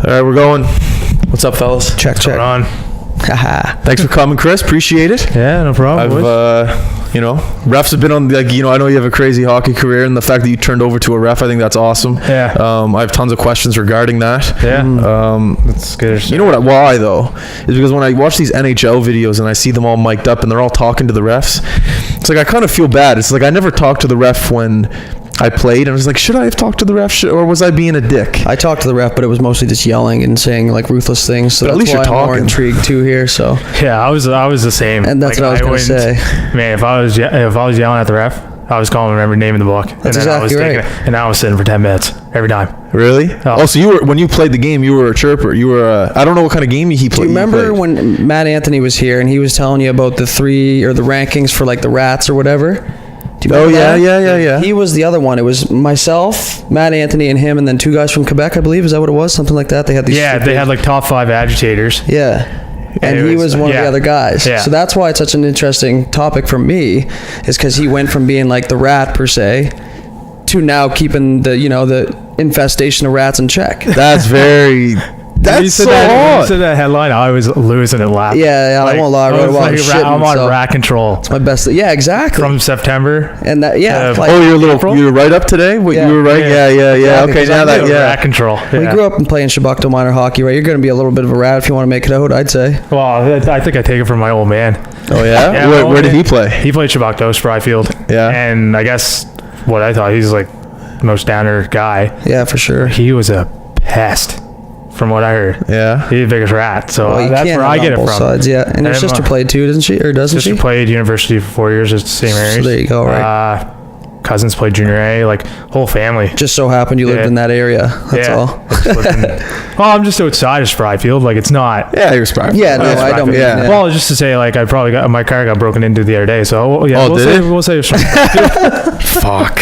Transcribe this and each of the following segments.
All right, we're going. What's up, fellas? Check. On. Thanks for coming, Chris. Appreciate it. Yeah, no problem. Refs have been on, I know you have a crazy hockey career, and the fact that you turned over to a ref, I think that's awesome. Yeah. I have tons of questions regarding that. Yeah. That's good. You know why though? Is because when I watch these NHL videos and I see them all mic'd up and they're all talking to the refs, it's like I kind of feel bad. It's like I never talked to the ref when I played, and I was like, should I have talked to the ref, or was I being a dick? I talked to the ref, but it was mostly just yelling and saying like ruthless things. So but at that's least why you're I'm talking. more intrigued too here. So yeah, I was the same. And that's what I was going to say. Man, if I was yelling at the ref, I was calling him every name in the book. That's exactly right. And I was sitting for 10 minutes every time. Really? Oh, so when you played the game, you were a chirper. You were I don't know what kind of game he played. Do you remember when Matt Anthony was here and he was telling you about the rankings for like the Rats or whatever? Do you remember that? Yeah. He was the other one. It was myself, Matt Anthony, and him, and then two guys from Quebec, I believe. Is that what it was? Something like that. They had these. Yeah, they had like top 5 agitators. Yeah. And he was one of the other guys. Yeah. So that's why it's such an interesting topic for me, is because he went from being like the rat per se to now keeping the infestation of rats in check. That's very. That's so odd. odd. You said that headline, I was losing it laughing. Yeah, I won't lie. I wrote about shit. I'm on rat control. It's my best. Yeah, exactly. From September. And that, you were right up today? You were right? Yeah. Exactly, Okay, now that, rat control. Yeah. We grew up and playing Shabakto minor hockey, right? You're going to be a little bit of a rat if you want to make it out, I'd say. Well, I think I take it from my old man. Oh, yeah? Where did he play? He played Shabakto, Spryfield. Yeah. And I guess what I thought, he's like the most downer guy. Yeah, for sure. He was a pest. From what I heard, yeah, he's the biggest rat. So that's where I get it from. Sides, yeah, and your sister played too, doesn't she? Or doesn't she? Sister played university for 4 years at St. Mary's. So there you go, right? Cousins played junior A, like whole family. Just so happened you lived in that area. That's all. Well, I'm just outside of Spryfield. Like it's not. Yeah, you're Spryfield. Yeah, no, I don't. Yeah. Well, just to say, like I probably got my car got broken into the other day. So yeah, we'll say Fuck.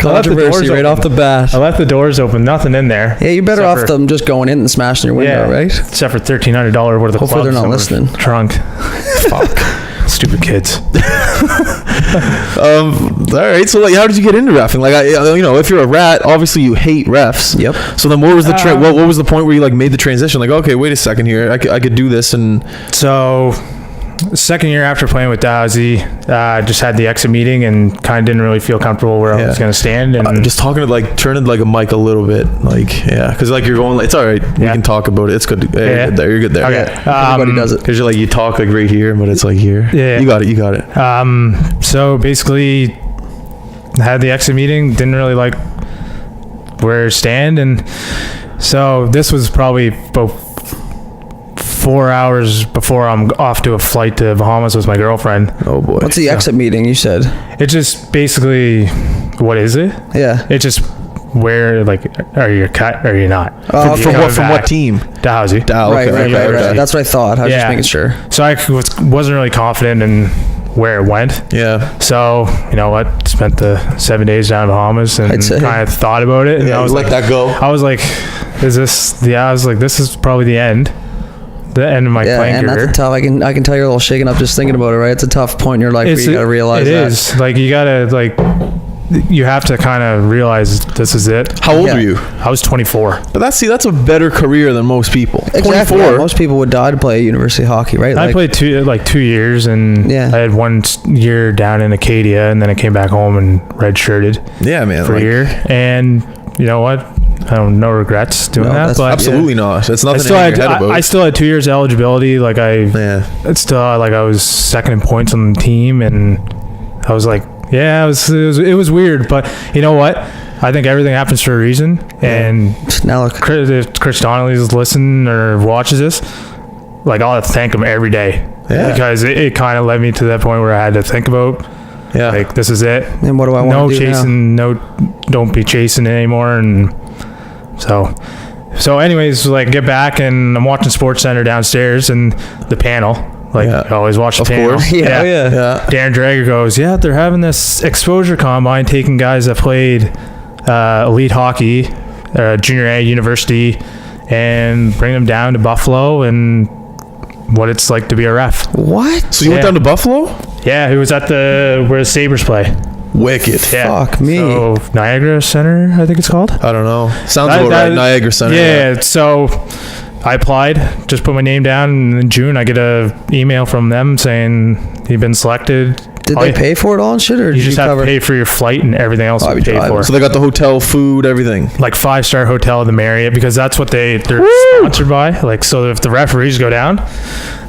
Controversy right off the bat. I left the doors open. Nothing in there. Yeah, you better off them just going in and smashing your window, right? Except for $1,300 worth of Hopefully they're not listening. Trunk. Fuck. Stupid kids. All right. So, how did you get into reffing? Like, if you're a rat, obviously you hate refs. Yep. So then, what was the what was the point where you like made the transition? Like, okay, wait a second here, I could do this, and so. Second year after playing with Dowsey, just had the exit meeting and kind of didn't really feel comfortable where I was going to stand. And just talking to turning like a mic a little bit, because you're going. It's all right. We can talk about it. It's good. You're good there. Okay. Everybody does it because you talk like right here, but it's like here. Yeah. You got it. So basically, had the exit meeting. Didn't really like where I stand, and so this was probably about 4 hours before I'm off to a flight to Bahamas with my girlfriend. Oh boy. What's the exit meeting you said? It's just basically, what is it? Yeah. It's just where, are you cut or are you not? From what team? Dowsey. Right. That's what I thought. I was just making sure. So I wasn't really confident in where it went. Yeah. So, you know what? Spent the 7 days down in Bahamas and kind of thought about it. And I was let that go. I was like, this is probably the end of my playing career. That's a tough. I can tell you're a little shaken up just thinking about it. Right, it's a tough point in your life where you gotta realize it is. You gotta you have to kind of realize this is it. How old were you? I was 24. But that's a better career than most people. Exactly. 24. Most people would die to play university hockey, right? I played 2 years, and I had 1 year down in Acadia, and then I came back home and redshirted. Yeah, man. For a year, and you know what? I don't no regrets doing that. But absolutely not. It's nothing to hang your head about. I still had 2 years eligibility. It's still I was second in points on the team, and I was like, it was weird. But you know what? I think everything happens for a reason. And now look, if Chris Donnelly's listening or watches this, I'll thank him every day. Yeah. Because it kind of led me to that point where I had to think about. Yeah. This is it. And what do I want to do chasing, now? Don't be chasing anymore. And so anyways, get back, and I'm watching SportsCenter downstairs, and the panel, I always watch the panel. Course. Yeah. Darren Drager goes, they're having this exposure combine, taking guys that played elite hockey, junior A, university, and bring them down to Buffalo and what it's like to be a ref. What? So you went down to Buffalo? Yeah, it was at where the Sabres play. Wicked. Yeah. Fuck me. So Niagara Center, I think it's called. I don't know. Sounds about right. Niagara Center. Yeah. So I applied, just put my name down, and in June I get a email from them saying you've been selected. Did they pay for it all and shit, or you did just have cover? to pay for your flight and everything else we paid for. So they got the hotel, food, everything. Like 5-star hotel at the Marriott, because that's what they're sponsored by. Like, so if the referees go down,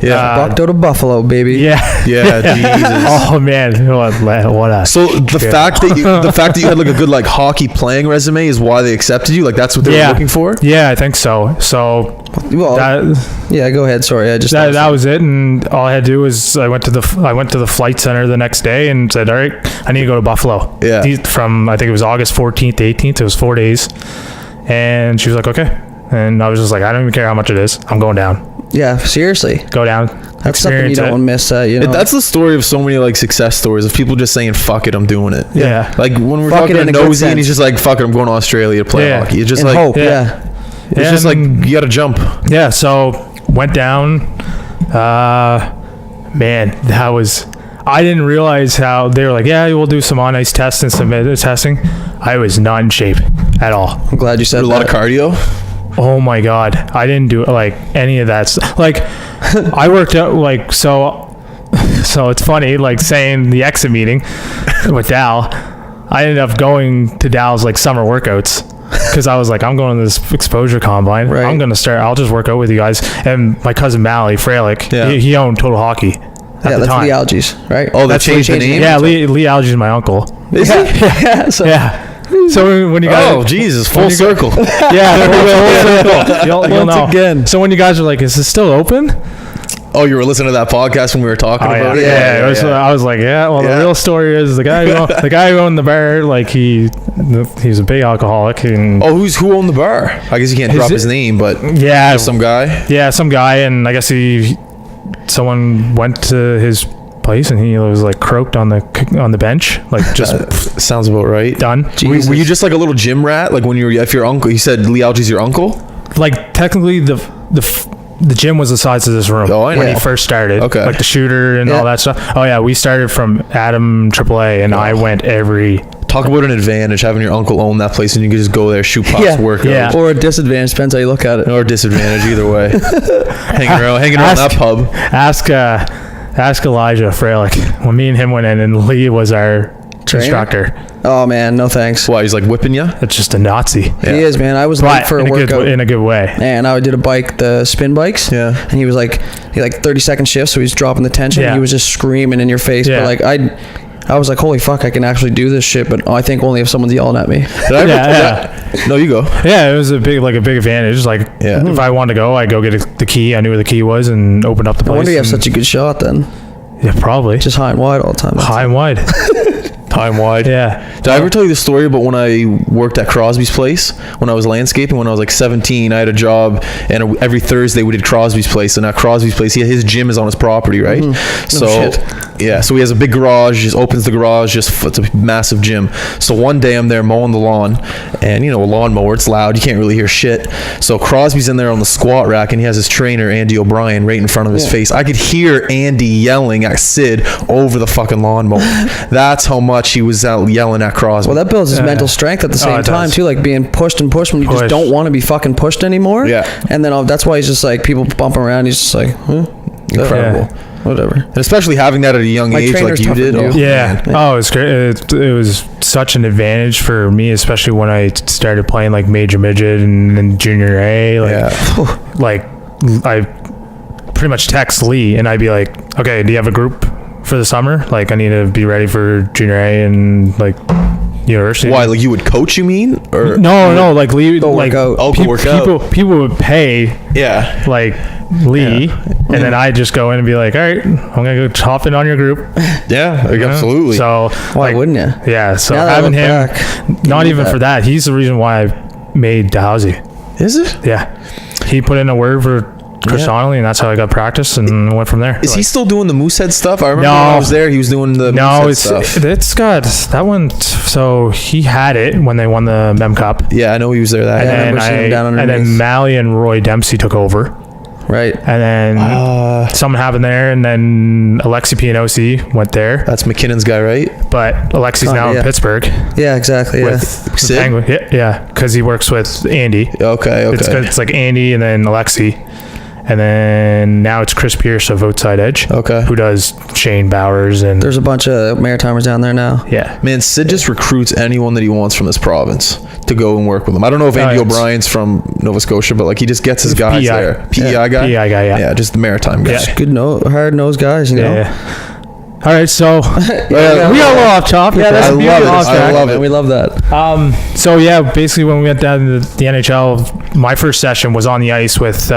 Bucked out of Buffalo, baby. yeah, Jesus. Oh man, what a So the fact that you had like a good like hockey playing resume is why they accepted you. Like that's what they were looking for. Yeah, I think so. So Well, yeah, go ahead. Sorry, I just that was it, and all I had to do was I went to the flight center the next day and said, all right, I need to go to Buffalo. Yeah. From I think it was August 14th to 18th. It was 4 days, and she was like, okay, and I was just like, I don't even care how much it is. I'm going down. Yeah, seriously. Go down. That's something you don't want to miss. You know, That's the story of so many like success stories of people just saying, "Fuck it, I'm doing it." Yeah. Like when we're Fuck it talking to in a good Nosy, and he's sense. just like, "Fuck it, I'm going to Australia to play hockey." It's just in like hope. yeah. It's just like you got to jump. Yeah, so went down. Man, that was. I didn't realize how they were like, yeah, we'll do some on ice tests and some testing. I was not in shape at all. I'm glad you said A that. lot of cardio. Oh my god, I didn't do like any of that stuff. Like, I worked out like so. So it's funny, like saying the exit meeting with Dal. I ended up going to Dal's like summer workouts. Because I was like, I'm going to this exposure combine. Right. I'm going to start. I'll just work out with you guys. And my cousin Mally Fralick, he owned Total Hockey at the that's time. Lee Alges, right? Oh, they changed the name. Yeah, Lee Alges is my uncle. Is he? Yeah. So Yeah. So when you guys, Oh Jesus, full circle. yeah, full circle. You'll Once know. again. So when you guys are like, is this still open? Oh, you were listening to that podcast when we were talking about it. Yeah. I was like, yeah. Well, the real story is the guy who owned the bar. Like he's a big alcoholic. And Oh, who owned the bar? I guess you can't drop his name, but yeah, some guy. Yeah, some guy, and I guess someone went to his place and he was like croaked on the bench, like just Sounds about right. done. Were you just like a little gym rat? Like when if your uncle, you said Lee Alges your uncle? Like technically the gym was the size of this room Oh, I when know. he first started. Okay. Like the shooter and all that stuff. Oh yeah, we started from Adam AAA, and I went every. Talk about an advantage having your uncle own that place and you can just go there, shoot pucks, work out. or a disadvantage, depends how you look at it. Or disadvantage, either way. hanging around that pub. Ask Elijah Fralick when me and him went in, and Lee was our instructor. Oh man, no thanks. Why, he's like whipping you? It's just a Nazi. He is, man. I was late But for a workout. in a good way. And I did the spin bikes. Yeah. And he was like, 30-second shifts, so he's dropping the tension. Yeah. He was just screaming in your face. Yeah. But like I was like, holy fuck, I can actually do this shit. But I think only if someone's yelling at me. Did I ever No, you go. Yeah, it was a big advantage. Like, if I wanted to go, I'd go get the key. I knew where the key was and opened up the place. I wonder you have such a good shot then. Yeah, probably. Just high and wide all the time. High and wide. Time wide. Yeah. Did I ever tell you the story about when I worked at Crosby's place? When I was landscaping, when I was like 17, I had a job, and every Thursday we did Crosby's place. And at Crosby's place, his gym is on his property, right? So, yeah, so he has a big garage, just opens the garage, it's a massive gym. So one day I'm there mowing the lawn, and a lawnmower, it's loud, you can't really hear shit. So Crosby's in there on the squat rack, and he has his trainer, Andy O'Brien, right in front of his face. I could hear Andy yelling at Sid over the fucking lawnmower. That's how much he was out yelling at Crosby. Well, that builds his mental strength at the same time too, like being pushed and pushed when you just don't want to be fucking pushed anymore. Yeah. And then that's why he's just like, people bumping around, he's just like, incredible. Whatever. And especially having that at a young age like trainer's you tougher did. than you. Yeah. Oh, it was great. It was such an advantage for me, especially when I started playing like major midget and junior A. Like I pretty much text Lee and I'd be like, okay, do you have a group for the summer? Like I need to be ready for junior A and like university. Why? Like you would coach? You mean? Or no. Like Lee. Go like work out. Oh, go work out. People would pay. Yeah. Like Lee, and then I just go in and be like, all right, I'm gonna go hop in on your group. Yeah. Like, absolutely. So Why wouldn't you? Yeah. So Now that I having look him, back, not you even know for that, he's the reason why I made Dowsey. Is it? Yeah. He put in a word for Chris Donnelly, and that's how I got practice and went from there. Is he still doing the Moosehead stuff? I remember when I was there, he was doing the Moosehead stuff. It's got that one. So he had it when they won the Mem Cup. Yeah, I know he was there that I remember seeing him down and underneath. then Mally and Roy Dempsey took over. Right. And then something happened there, and then Alexi Pianosi went there. That's McKinnon's guy, right? But Alexi's now in Pittsburgh. Yeah, exactly. With Sid? Penguin. Yeah, because he works with Andy. Okay. It's like Andy and then Alexi. And then now it's Chris Pierce of Outside Edge. Okay. Who does Shane Bowers and... There's a bunch of Maritimers down there now. Yeah. Man, Sid just recruits anyone that he wants from this province to go and work with him. I don't know if Andy O'Brien's from Nova Scotia, but like he just gets his guys PEI. there. PEI guy? PEI guy, yeah. Yeah, just the maritime guy. Yeah. Good, hard-nosed guys, you know? Yeah. All right, so we got a little off topic. Yeah, that's I love it. I love man. it. We love that. So yeah, basically when we went down to the NHL, my first session was on the ice with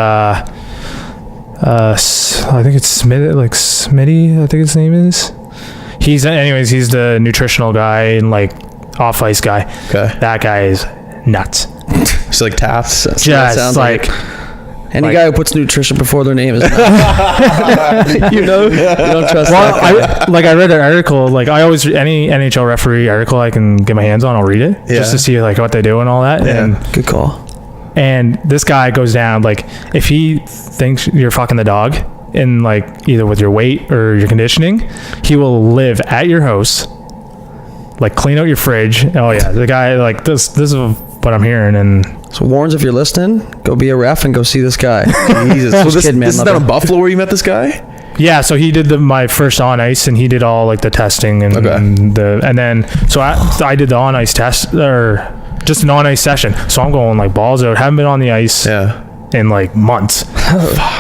I think it's Smitty, I think his name is. He's the nutritional guy and like off ice guy. Okay. That guy is nuts. It's like taps. Just like any guy who puts nutrition before their name is you don't trust that. I read an article, like I always, any NHL referee article I can get my hands on, I'll read it just to see like what they do and all that. Yeah. And good call. And this guy goes down, like if he thinks you're fucking the dog in like either with your weight or your conditioning, he will live at your house, like clean out your fridge. Oh yeah, the guy, like this is what I'm hearing. And so Warrens, if you're listening, go be a ref and go see this guy. Jesus. So this kidding, man, is down in Buffalo where you met this guy? Yeah, so he did my first on ice, and he did all like the testing and then I did the on ice test or just an on ice session. So I'm going like balls out. Haven't been on the ice in like months.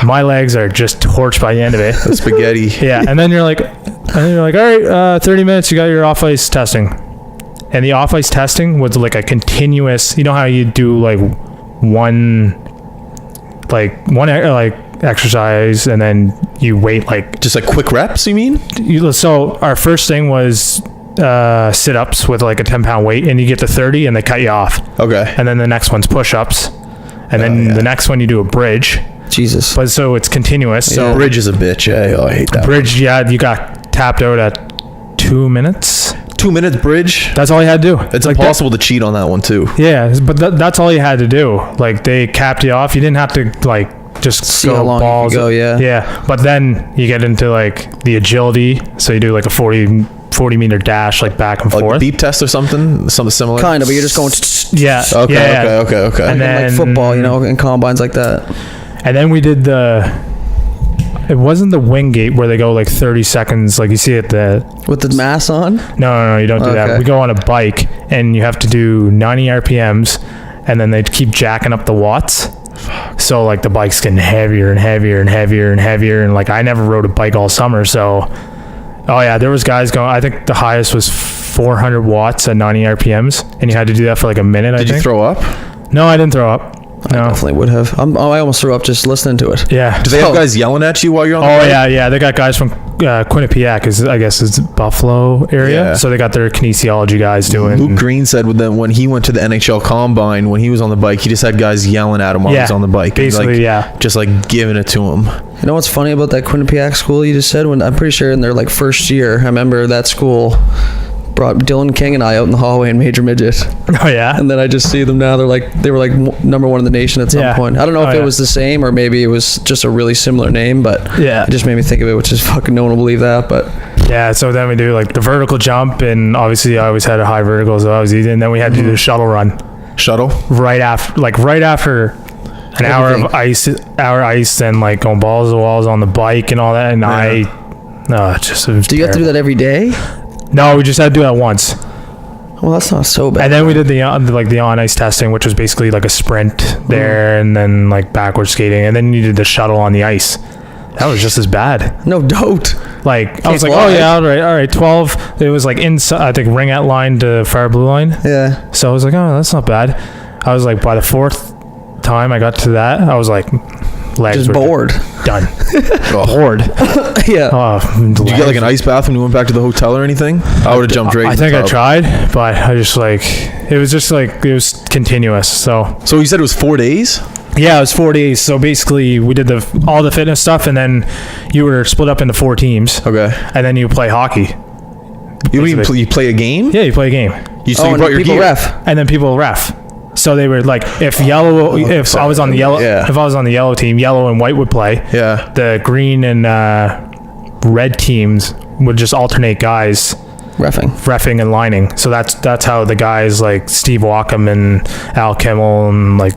My legs are just torched by the end of it. The spaghetti. Yeah, and then you're like, all right, 30 minutes. You got your off ice testing, and the off ice testing was like a continuous. You know how you do like one exercise and then you wait like just like quick reps, you mean? So our first thing was sit-ups with like a 10-pound weight, and you get to 30 and they cut you off. Okay. And then the next one's push-ups, and then the next one you do a bridge. Jesus. But so it's continuous. So bridge is a bitch. Oh, I hate that. Bridge, you got tapped out at 2 minutes. 2 minutes bridge. That's all you had to do. It's like impossible to cheat on that one too. Yeah, but that's all you had to do. Like they capped you off. You didn't have to like just see go how long balls. You can go, yeah. But then you get into like the agility. So you do like a 40 meter dash, like back and like forth. Beep test or something similar. Kind of, but you're just going. Yeah. Okay. And then, like football, in combines like that. And then we did it wasn't the wing gate where they go like 30 seconds, like you see at with the mask on. No, you don't do that. We go on a bike, and you have to do 90 RPMs, and then they keep jacking up the watts. So like the bike's getting heavier and heavier and heavier and heavier, and like I never rode a bike all summer, so there was guys going. I think the highest was 400 watts at 90 RPMs, and you had to do that for like a minute. Did you throw up? No, I didn't throw up. I definitely would have. I almost threw up just listening to it. Yeah. Do they have guys yelling at you while you're on the bike? Yeah. They got guys from Quinnipiac, I guess it's Buffalo area. Yeah. So they got their kinesiology guys doing. Luke Green said when he went to the NHL Combine, when he was on the bike, he just had guys yelling at him while he was on the bike. Basically, just like giving it to him. You know what's funny about that Quinnipiac school you just said? When I'm pretty sure in their like first year, I remember that school brought Dylan King and I out in the hallway in Major Midget. Oh yeah. And then I just see them now. They were like number one in the nation at some point. I don't know if it was the same or maybe it was just a really similar name, but it just made me think of it, which is fucking no one will believe that. But yeah, so then we do like the vertical jump, and obviously I always had a high vertical, so I was easy. And then we had to do the shuttle run. Shuttle? Right after an hour of ice, and like going balls to walls on the bike and all that. And do you have to do that every day? No, we just had to do that once. Well, that's not so bad. And then we did the on ice testing, which was basically like a sprint there, and then like backward skating, and then you did the shuttle on the ice. That was just as bad. No doubt. Like I was like, all right, 12. It was like inside, I think, ringette line to far blue line. Yeah. So I was like, oh, that's not bad. I was like, by the fourth time I got to that, I was like, legs just were bored. Done. Bored. Yeah. Did you get like an ice bath when you went back to the hotel or anything? I would have jumped right. I think I tried, but I just like it was continuous. So you said it was 4 days? Yeah, it was 4 days. So basically, we did all the fitness stuff, and then you were split up into 4 teams. Okay. And then you play hockey. You mean you play a game? Yeah, you play a game. You brought your people gear. ref. And then people ref. So they were like, if I was on the yellow, Yeah. if I was on the yellow team, yellow and white would play. Yeah. The green and red teams would just alternate guys reffing and lining. So that's how the guys like Steve Walkham and Al Kimmel and like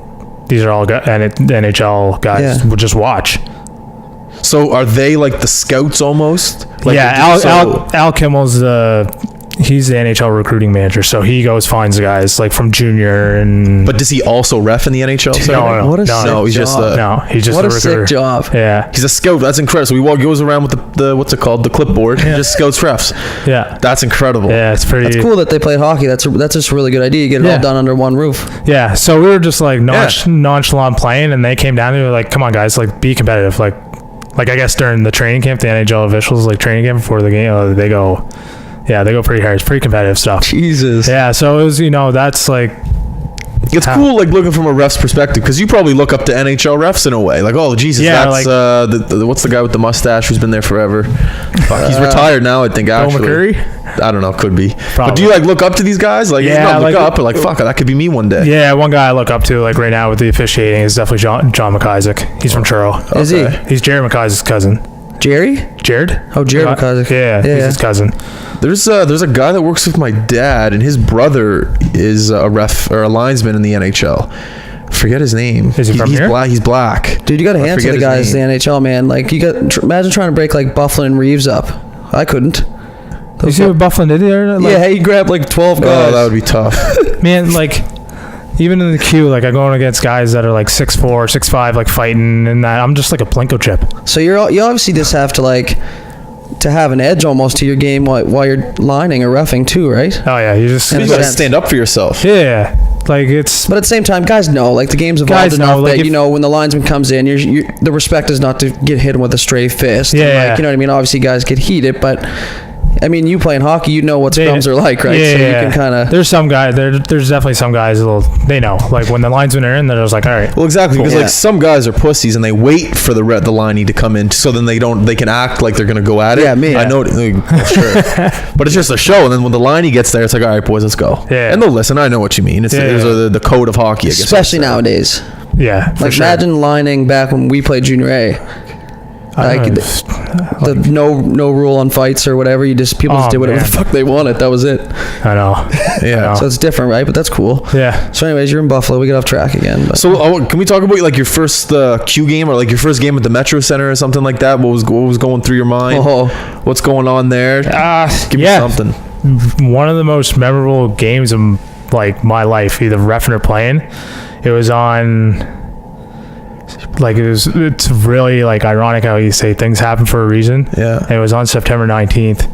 these are all NHL guys would just watch. So are they like the scouts almost? Like Al Kimmel's he's the NHL recruiting manager, so he goes finds the guys like from junior and. But does he also ref in the NHL? No, What a sick he's just What a a sick job. Yeah, he's a scout. That's incredible. So he goes around with the what's it called, the clipboard, and just scouts refs. yeah, That's incredible. yeah. It's pretty. It's cool that they played hockey. That's just a really good idea. You get it all done under one roof. Yeah, so we were just like nonchalant playing, and they came down and they were like, "Come on, guys, like be competitive." Like I guess during the training camp, the NHL officials like training camp before the game, they go pretty hard. It's pretty competitive stuff. Jesus. Yeah, so it was that's like. It's cool, like looking from a ref's perspective, because you probably look up to NHL refs in a way. Like, oh Jesus, that's what's the guy with the mustache who's been there forever? Fuck, he's retired now, I think. Actually, Bill McCurry? I don't know, could be. Probably. But do you like look up to these guys? Like, Yeah, not look like- up, but like, fuck, that could be me one day. Yeah, one guy I look up to like right now with the officiating is definitely John McIsaac. He's from Churro. Is he? He's Jared McIsaac's cousin. Jerry? Jared? Oh, Jared McIsaac. Yeah, he's his cousin. There's a guy that works with my dad, and his brother is a ref or a linesman in the NHL. Forget his name. Is he from he's here? Black. He's black. Dude, you got to I answer forget the his guys in name. the NHL, man. Like, imagine trying to break like Bufflin and Reeves up. I couldn't. You see what Bufflin did there? Like, Yeah, he grabbed like 12 guys. Oh, that would be tough. man, like even in the queue, like I'm going against guys that are like 6'4", 6'5", like fighting and that. I'm just like a Plinko chip. So you obviously just have to have an edge almost to your game while you're lining or roughing too, right? Oh yeah, you just And You gotta stand up for yourself. yeah, like it's But at the same time, guys know, like the game's evolved Guys know, enough like, that, if- when the linesman comes in, the respect is not to get hit him with a stray fist. Yeah, And, like, yeah. you know what I mean? Obviously, guys get heated, but I mean, you playing hockey, you know what scrums are like, right? Yeah, So you yeah. can kind of. There's some guys. There's definitely some guys they know. Like when the linesmen are in, they're just like, all right. Well, exactly, because Yeah. like some guys are pussies and they wait for the liney to come in so then they can act like they're gonna go at it. Yeah, me. I know. Sure, but it's just a show, and then when the liney gets there, it's like, all right, boys, let's go. Yeah. And they'll listen. I know what you mean. It's Yeah, yeah. the code of hockey, I guess. Especially nowadays. Yeah, for Like, sure. imagine lining back when we played junior A. I Like, don't know. the no rule on fights or whatever. People just Oh, did whatever man. the fuck they wanted. That was it. I know. Yeah. So it's different, right? But that's cool. Yeah. So anyways, you're in Buffalo. We get off track again. But So can we talk about like your first Q game or like your first game at the Metro Center or something like that? What was going through your mind? Oh. What's going on there? Give me something. One of the most memorable games of like my life, either reffing or playing. It was on. Like it's really like ironic how you say things happen for a reason. Yeah. And it was on September 19th,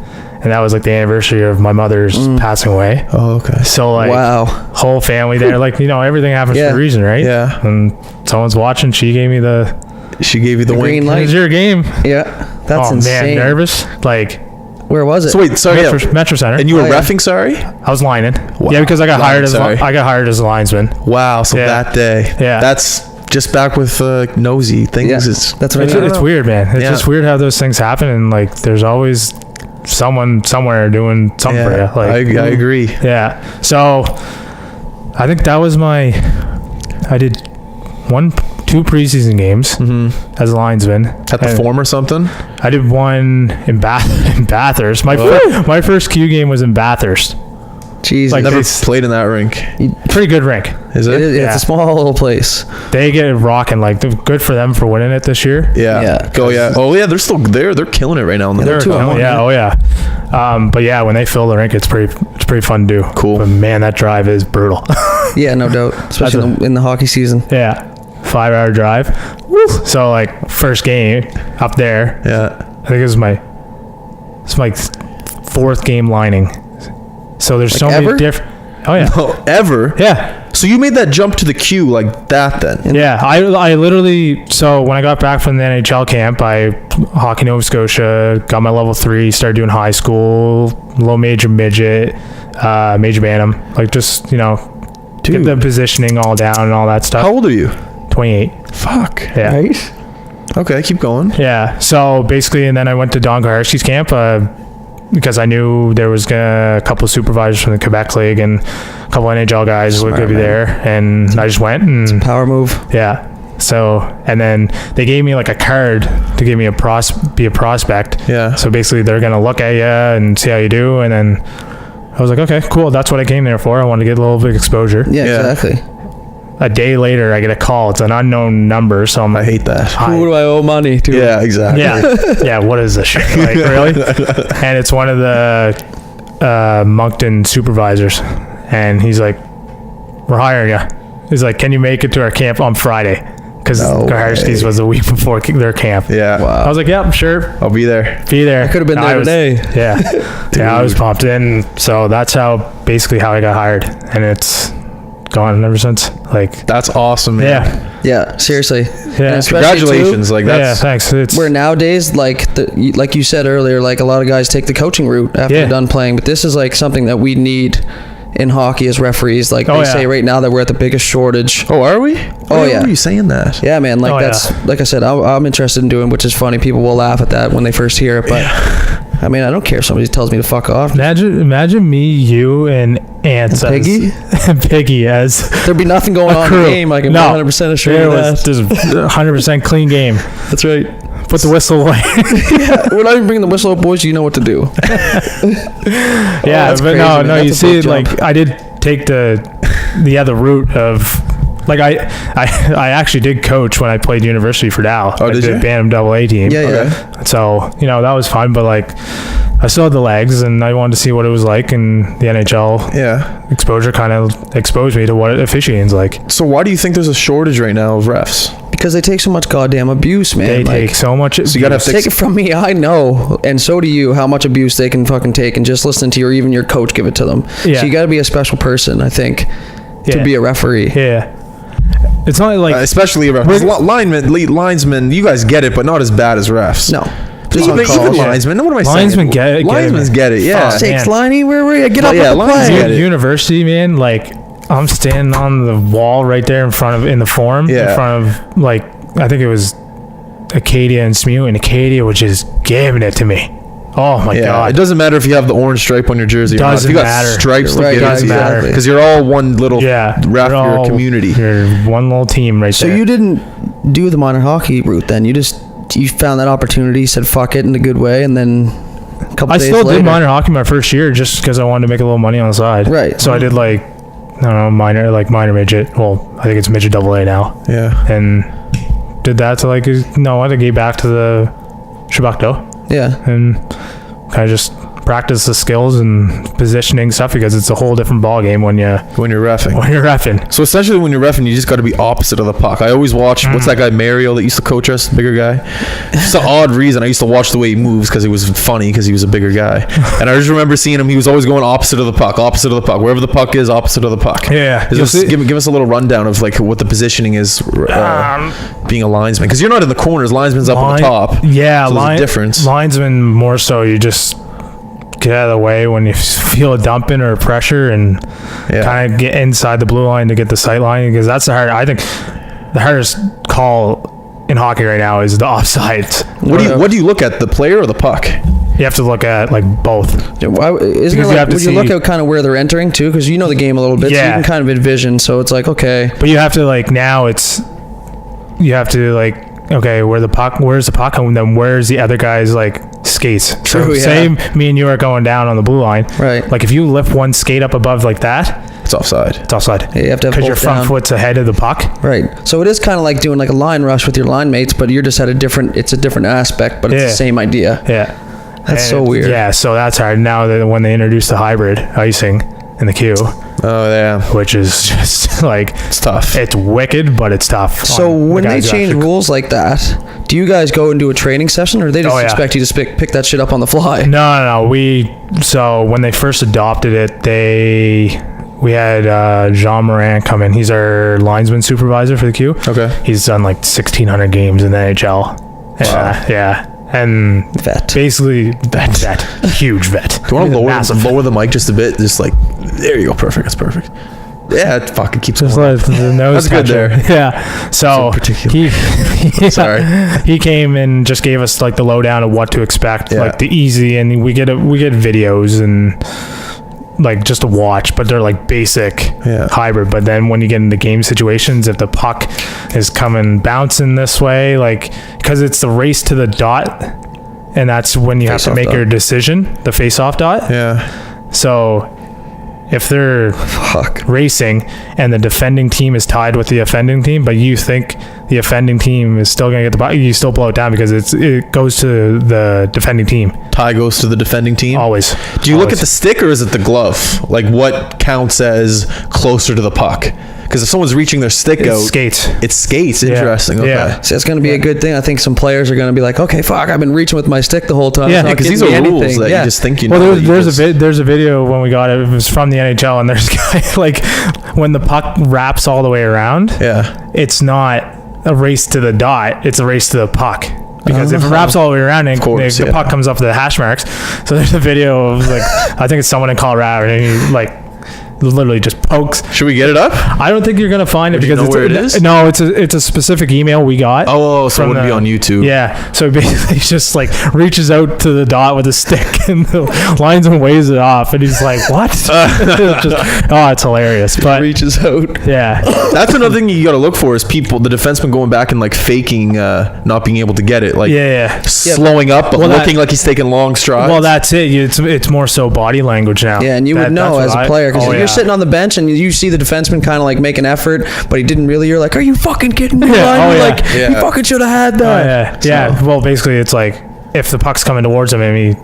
and that was like the anniversary of my mother's passing away. Oh, okay. So like, wow. whole family there, like everything happens Yeah. for a reason, right? Yeah. And someone's watching. She gave me the She gave you the wink. green light. "It's your game." Yeah, that's oh insane. man, nervous. Like Where was it? So wait, sorry. Metro Center. And you were Oh, yeah. reffing, sorry? I was lining. Wow. Yeah, because I got hired Sorry. as a linesman. Wow. So Yeah. that day. Yeah. That's just back with nosy things. Yeah. It's That's what It's, I mean. it's weird, man. It's Yeah. just weird how those things happen, and like there's always someone somewhere doing something for you. yeah, Like I agree. yeah. So I think that was I did 2 preseason games as a linesman At the And form or something? I did one in Bathurst. My first Q game was in Bathurst. Jesus. Like, Never it's- played in that rink. Pretty good rink. Is it? It's Yeah. a small little place. They get it rocking. Like good for them for winning it this year. Yeah. Yeah. Go, yeah. Oh, yeah. They're still there. They're killing it right now. In the they're league. two on one. Yeah. Oh yeah. But yeah, when they fill the rink, it's pretty fun to do. Cool. But man, that drive is brutal. Yeah, no doubt. Especially in the hockey season. Yeah, 5-hour drive. Woo. So like first game up there, Yeah. I think it was my 4th game lining. So there's so ever? many different. Oh yeah, Oh, ever? yeah, So you made that jump to the queue like that then? yeah. I literally. So when I got back from the NHL camp, I Hockey Nova Scotia, got my level 3, started doing high school, low major midget, major bantam, like just get the positioning all down and all that stuff. How old are you? 28. Fuck. Yeah. Right? Okay, keep going. Yeah. So basically, and then I went to Don Kaharski's camp because I knew there was a couple of supervisors from the Quebec League and a couple couple NHL guys were Smart, going to be man. there, and I just went and Power move. yeah. So, and then they gave me like a card to give me be a prospect. Yeah. So basically they're going to look at you and see how you do. And then I was like, okay, cool. That's what I came there for. I wanted to get a little bit of exposure. Yeah, Yeah. exactly. A day later, I get a call. It's an unknown number. So I'm I like, hate that. Who do I owe money to? Yeah, exactly. yeah, what is this shit? Like, really? And it's one of the Moncton supervisors. And he's like, we're hiring you. He's like, can you make it to our camp on Friday? Because No Koharski's way. was a week before their camp. Yeah. Wow. I was like, yep, sure. I'll be there. Be there. I could have been No, there I was- today. Yeah. Yeah, I was pumped in. So that's basically how I got hired. And it's gone ever since. Like, That's awesome, man. yeah. Yeah, seriously. Yeah. And especially, Congratulations. too, Like, Yeah, that's thanks. It's where nowadays, like you said earlier, like a lot of guys take the coaching route after Yeah. they're done playing, but this is like something that we need in hockey as referees. Like Oh, they yeah. say right now that we're at the biggest shortage. Oh, are we? Oh, Why yeah. are you saying that? Yeah, man. Like Oh, that's like I said, I'm interested in doing, which is funny. People will laugh at that when they first hear it, but I mean, I don't care if somebody tells me to fuck off. imagine me, you, and Ants Piggy? as Piggy as There'd be nothing going on in crew. the game. I can be No. 100% assured there of was that. just 100% clean game. That's right. Put the whistle away. Yeah, we're not even bringing the whistle up, boys. You know what to do. Yeah, that's but crazy, no, man. no. That's You a see, big jump. like I did take the other route of. Like I actually did coach when I played university for Dow. Oh, like did the you? Bantam AA team. Yeah, Okay. yeah. So, that was fun, but like I still had the legs and I wanted to see what it was like, and the NHL Yeah. exposure kind of exposed me to what officiating's like. So why do you think there's a shortage right now of refs? Because they take so much goddamn abuse, man. They like, take so much. So you gotta have take it from me. I know, and so do you. How much abuse they can fucking take, and just listening to even your coach give it to them. Yeah. So you got to be a special person, I think, to Yeah. be a referee. Yeah. It's not like Especially refs. 'Cause linesmen, you guys get it, but not as bad as refs. No, just Even, on call. even linesmen. No, what am I saying? Linesmen get it, Linesmen man. get it. Yeah. Fuck. Sakes, man. Liney, where were you? Get up Yeah, with the Liney's play. get it. University, man, like I'm standing on the wall right there in the forum, Yeah. in front of like I think it was Acadia and Smew, and Acadia was just giving it to me. Oh my Yeah, god! it doesn't matter if you have the orange stripe on your jersey or not. If Doesn't you got matter. stripes, Right, it doesn't matter. because you're all one little Yeah, ref, you're you're a all- community. You're one little team right So there. you didn't do the minor hockey route then? You found that opportunity, said fuck it in a good way, and then a couple I days still later, did minor hockey my first year just because I wanted to make a little money on the side. Right. So I did like I don't know minor midget. Well, I think it's midget AA now, Yeah. and did that to I had to get back to the Shabakdo Yeah. and kind of just practice the skills and positioning stuff because it's a whole different ball game when you're reffing. reffing. So essentially, when you're reffing, you just got to be opposite of the puck. I always watch. What's that guy Mario that used to coach us? Bigger guy. It's an odd reason. I used to watch the way he moves because it was funny because he was a bigger guy. And I just remember seeing him. He was always going opposite of the puck, wherever the puck is, opposite of the puck. Yeah. Give us a little rundown of like what the positioning is being a linesman, because you're not in the corners. Linesman's up on the top. Yeah, So there's a difference. Linesman more so. You just get out of the way when you feel a dumping or pressure and Yeah. kind of get inside the blue line to get the sight line, because that's I think the hardest call in hockey right now is the offsides. What do you look at, the player or the puck? You have to look at like both. Yeah, why, isn't Because it you like, have to would you look see- at kind of where they're entering too? Because you know the game a little bit, so you Yeah. can kind of envision. So it's like, okay, But you have to you have to okay, where's the puck, and then where's the other guy's skates. True, So yeah. say me and you are going down on the blue line. right? Like if you lift one skate up above like that, It's offside. it's offside. Yeah, you have to have Because your both front down. foot's ahead of the puck. Right. So it is kind of like doing like a line rush with your line mates, but you're just at it's a different aspect, but it's Yeah. the same idea. Yeah. That's so weird. Yeah, so that's hard. Now that when they introduced the hybrid icing in the queue, Oh yeah, which is just it's tough. it's wicked, but it's tough. So on the when they guys who change actually- rules like that, do you guys go and do a training session, or they just Oh, yeah. expect you to pick that shit up on the fly? No. So when they first adopted it, we had Jean Morin come in. He's our linesman supervisor for the queue. Okay. He's done 1,600 games in the NHL. Wow. Yeah. And Vet. basically vet. Huge vet. Do you want to Massive. lower the mic just a bit? Just there you go. Perfect. That's perfect. Yeah, it fucking keeps Just going. like the nose That's good touching. there. Yeah. So particular. Sorry. he came and just gave us the lowdown of what to expect, Yeah. the easy, and we get videos and like just to watch, but they're like basic hybrid. But then when you get into game situations, if the puck is coming bouncing this way, like, because it's the race to the dot, and that's when you have to make your decision, the face-off dot. Yeah. So if they're racing and the defending team is tied with the offending team, but you think the offending team is still going to get the puck, you still blow it down because it goes to the defending team. Tie goes to the defending team? Always. Do you look at the stick or is it the glove? Like, what counts as closer to the puck? Because if someone's reaching their stick out, skates. It's skates. Interesting. Okay. Yeah. So it's going to be a good thing. I think some players are going to be like, okay, fuck, I've been reaching with my stick the whole time. Yeah, because these are rules that you just think you know. Well, there's a video when we got it. It was from the NHL, and there's a guy, like, when the puck wraps all the way around, it's not a race to the dot, it's a race to the puck. Because if it wraps all the way around and the puck comes up to the hash marks, so there's a video of, like, I think it's someone in Colorado, and he, like, literally just pokes. Should we get it up? I don't think you're gonna find it because it's where it is. No, it's a specific email we got. Oh, so it wouldn't be on YouTube. Yeah, so basically he just like reaches out to the dot with a stick and the linesman waves it off, and he's like, "What?" It's hilarious. But reaches out. Yeah, that's another thing you got to look for is people, the defenseman going back and like faking not being able to get it, like slowing up but looking like he's taking long strides. Well, that's it. It's more so body language now. Yeah, and you would know as a player because you're sitting on the bench and you see the defenseman kind of like make an effort, but he didn't really. You're like, are you fucking kidding me? You fucking should have had that. Yeah. Well, basically, it's like if the puck's coming towards him and he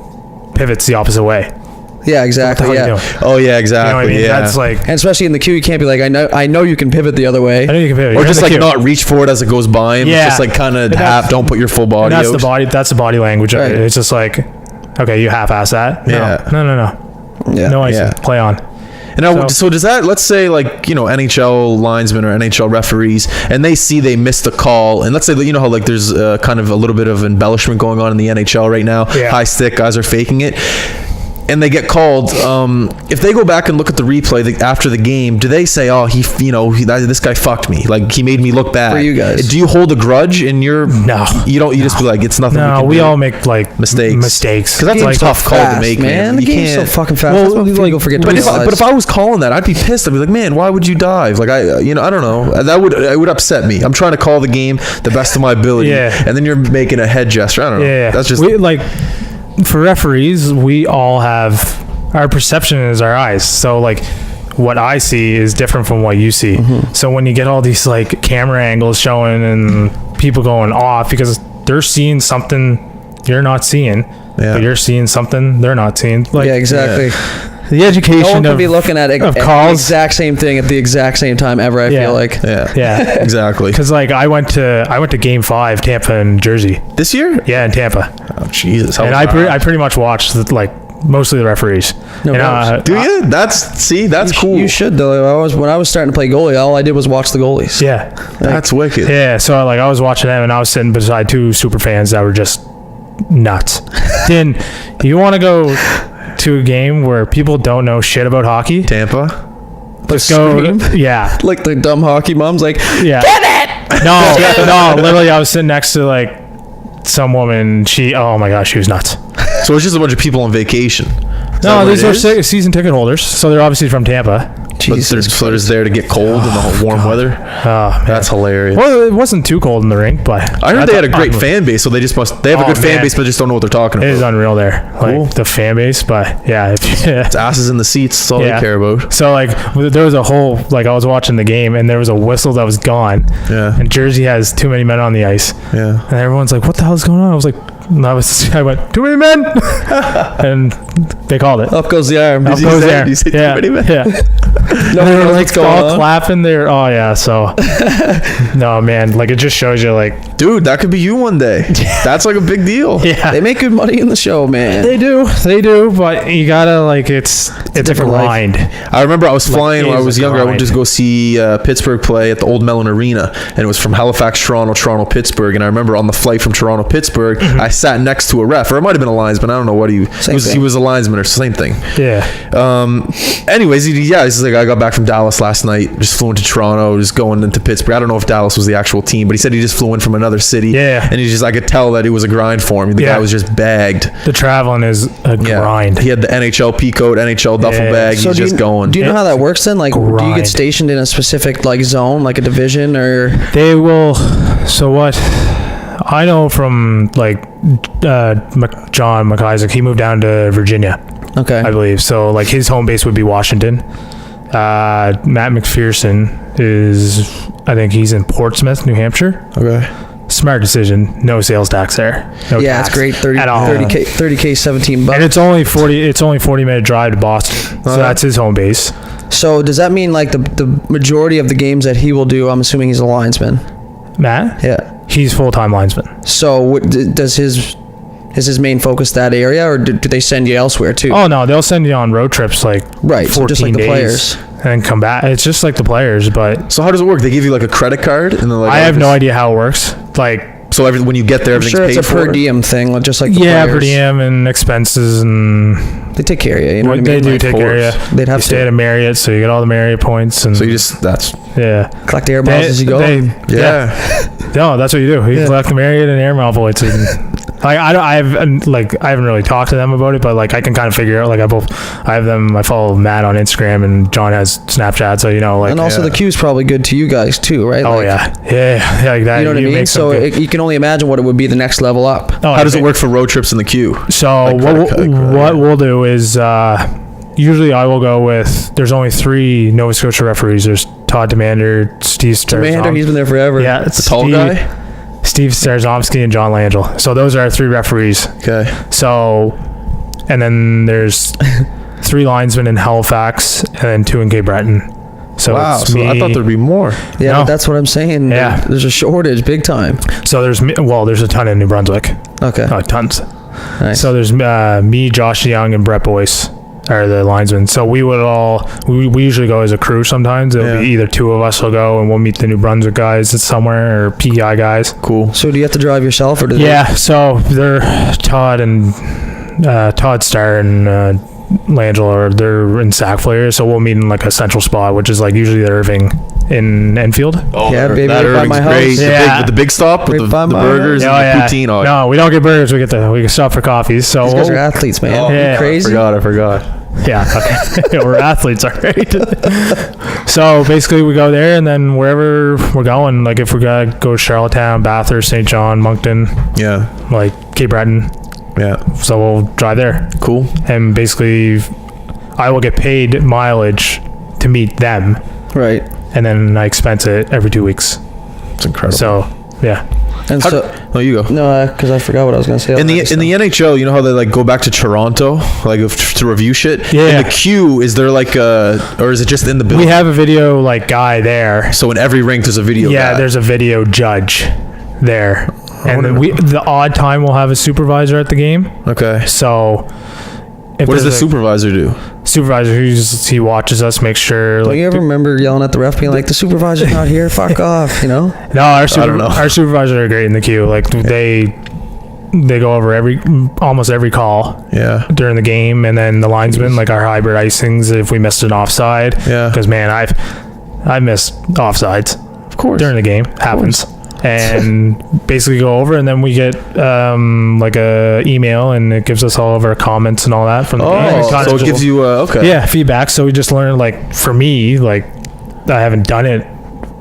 pivots the opposite way. Yeah, exactly. Yeah. Oh, yeah, exactly. You know what I mean? Yeah. That's like, and especially in the queue, you can't be like, I know you can pivot the other way. I know you can pivot. Or just like not reach for it as it goes by. And just like kind of don't put your full body out. That's the body language. Right. It's just like, okay, you half-ass that. No. Yeah. No icing. Play on. And now, so does that, let's say, like, you know, NHL linesmen or NHL referees, and they see they missed a call, and let's say, you know how, like, there's kind of a little bit of embellishment going on in the NHL right now. High stick, guys are faking it. And they get called. If they go back and look at the replay after the game, do they say, "Oh, this guy fucked me. Like he made me look bad"? For you guys, do you hold a grudge in your? No, you don't. You just be like, it's nothing. No, we all make like mistakes because that's like a tough call to make, man. The game's so fucking fast. Well, that's what people go forget. But if I was calling that, I'd be pissed. I'd be like, man, why would you dive? Like I don't know. It would upset me. I'm trying to call the game the best of my ability, and then you're making a head gesture. I don't know. Yeah, that's just for referees, we all have. Our perception is our eyes. So like what I see is different from what you see. Mm-hmm. So when you get all these like camera angles showing and people going off because they're seeing something you're not seeing, but you're seeing something they're not seeing. Like, exactly. The education no one could be looking at calls. The exact same thing at the exact same time ever. I feel like exactly. Because like I went to Game 5, Tampa and Jersey this year. Yeah, in Tampa. Oh Jesus! And I pretty much watched like mostly the referees. Do you? That's cool. You should though. When I was starting to play goalie, all I did was watch the goalies. Yeah, that's wicked. Yeah, so like I was watching them, and I was sitting beside two super fans that were just nuts. Then you want to go to a game where people don't know shit about hockey? Tampa. Let's go. Yeah, like the dumb hockey moms, like get it. No, literally, I was sitting next to like some woman. Oh my gosh, she was nuts. So it's just a bunch of people on vacation. No, these are season ticket holders, so they're obviously from Tampa. Jesus, but they're there to get cold in the warm weather. Oh, that's hilarious. Well, it wasn't too cold in the rink, but I heard they had a great fan base, so they have a good fan base, but just don't know what they're talking about. It is unreal there, like the fan base, but it's asses in the seats. That's all they care about. So like, there was a whole I was watching the game, and there was a whistle that was gone. Yeah. And Jersey has too many men on the ice. Yeah. And everyone's like, "What the hell is going on?" I was like. I went, too many men, and they called it. Up goes the arm. Up goes the arm. Too many men. Yeah. No, they were like all clapping there. Oh yeah. So, no man, like it just shows you like, dude, that could be you one day. That's like a big deal. Yeah. They make good money in the show, man. They do, but you gotta like it's a grind. I remember I was flying when I was younger. I went to go see Pittsburgh play at the Old Mellon Arena, and it was from Halifax, Toronto, Pittsburgh. And I remember on the flight from Toronto, Pittsburgh, I sat next to a ref, or it might have been a linesman. I don't know what he was a linesman or same thing. Yeah. Anyways, he's like, I got back from Dallas last night, just flew into Toronto, just going into Pittsburgh. I don't know if Dallas was the actual team, but he said he just flew in from another city. Yeah. And I could tell that it was a grind for him. The guy was just bagged. The traveling is a grind. He had the NHL P coat, NHL duffel bag. So He's just going. Do you know how that works then? Like, do you Grind. get stationed in a specific like zone, like a division, or They will. So what I know from like John McIsaac, he moved down to Virginia, okay? I believe. So like his home base would be Washington. Matt McPherson is, I think he's in Portsmouth, New Hampshire. Okay. Smart decision. No sales tax there. No Yeah, tax it's great. 30k, at all. 30k, $17. And it's only 40-minute drive to Boston. So that's his home base. So does that mean like the majority of the games that he will do? I'm assuming he's a linesman. Matt? Yeah. He's full-time linesman. So what does his main focus that area, or do they send you elsewhere too? Oh no, they'll send you on road trips like Right, 14 so just like the days players. and then come back. It's just like the players, but So how does it work? They give you like a credit card, and then like I have no idea how it works. Like, So when you get there, I'm everything's sure it's paid a per for? diem thing, just like the yeah, players. per diem and expenses, and They take care of you. You know what I they mean? do Like, take care of you. They'd have You stay at to a Marriott, so you get all the Marriott points, and So you just yeah. collect air miles as you go. yeah. No, that's what you do. You Yeah. collect the Marriott and air mile points. And, like I haven't really talked to them about it, but like I can kind of figure out. Like I have them. I follow Matt on Instagram, and John has Snapchat, so like. And also the queue's probably good to you guys too, right? Oh Like, yeah, like that. You know what I mean? make So some good- you can only imagine what it would be the next level up. Oh, How does I it mean- work for road trips in the queue? So Like what we'll do is usually I will go with. There's only 3 Nova Scotia referees. There's Todd Demander, Steve Commander, he's been there forever. yeah, it's The tall guy? Steve Starzomsky and John Langell. So those are our 3 referees. Okay. So, and then there's 3 linesmen in Halifax and then 2 in Cape Breton. So Wow. it's So me. I thought there'd be more. Yeah, No. but that's what I'm saying. Yeah. There's a shortage, big time. So there's a ton in New Brunswick. Okay. Tons. Nice. So there's me, Josh Young, and Brett Boyce are the linesmen. So we usually go as a crew sometimes. It'll be either 2 of us will go and we'll meet the New Brunswick guys somewhere or PEI guys. Cool. So do you have to drive yourself, or do Yeah, so they're Todd Starr and Langell, they're in Sackville area, so we'll meet in like a central spot, which is like usually the Irving in Enfield. Oh, Yeah, baby, that right by Irving's my great. house. The Yeah. the big stop with Right the by my burgers Oh, and the yeah. poutine. Oh, No, we don't get burgers. We can stop for coffees. So These guys are athletes, man. Oh, You yeah. crazy? I forgot. yeah, okay. We're athletes, all right. So basically, we go there, and then wherever we're going, like if we gotta go to Charlottetown, Bathurst, St. John, Moncton, Yeah. like Cape Breton, Yeah. so we'll drive there, Cool. and basically, I will get paid mileage to meet them, Right. and then I expense it every 2 weeks. It's incredible. So yeah, And How- so Oh, you go. no, because I forgot what I was gonna say. In the NHL, you know how they like go back to Toronto, like to review shit. Yeah. In the queue, is there like or is it just in the building? we have a video like guy there. So in every rink, there's a video. Yeah, guy. there's a video judge there, and then the odd time we'll have a supervisor at the game. Okay. So if What does the there's a supervisor do? supervisor, he watches us, makes sure. Don't Like, you ever remember yelling at the ref, being like, "The supervisor's not here. Fuck off," you know? no, I don't know. our supervisors are great in the queue. Like they go over almost every call Yeah. during the game, and then the linesmen, like our hybrid icings, if we missed an offside. Yeah. Because man, I've missed offsides Of course. during the game. Happens. And basically go over, and then we get like a email, and it gives us all of our comments and all that from the game. Oh, kind so of it gives you okay. yeah, feedback. So we just learned, like, for me, like, I haven't done it.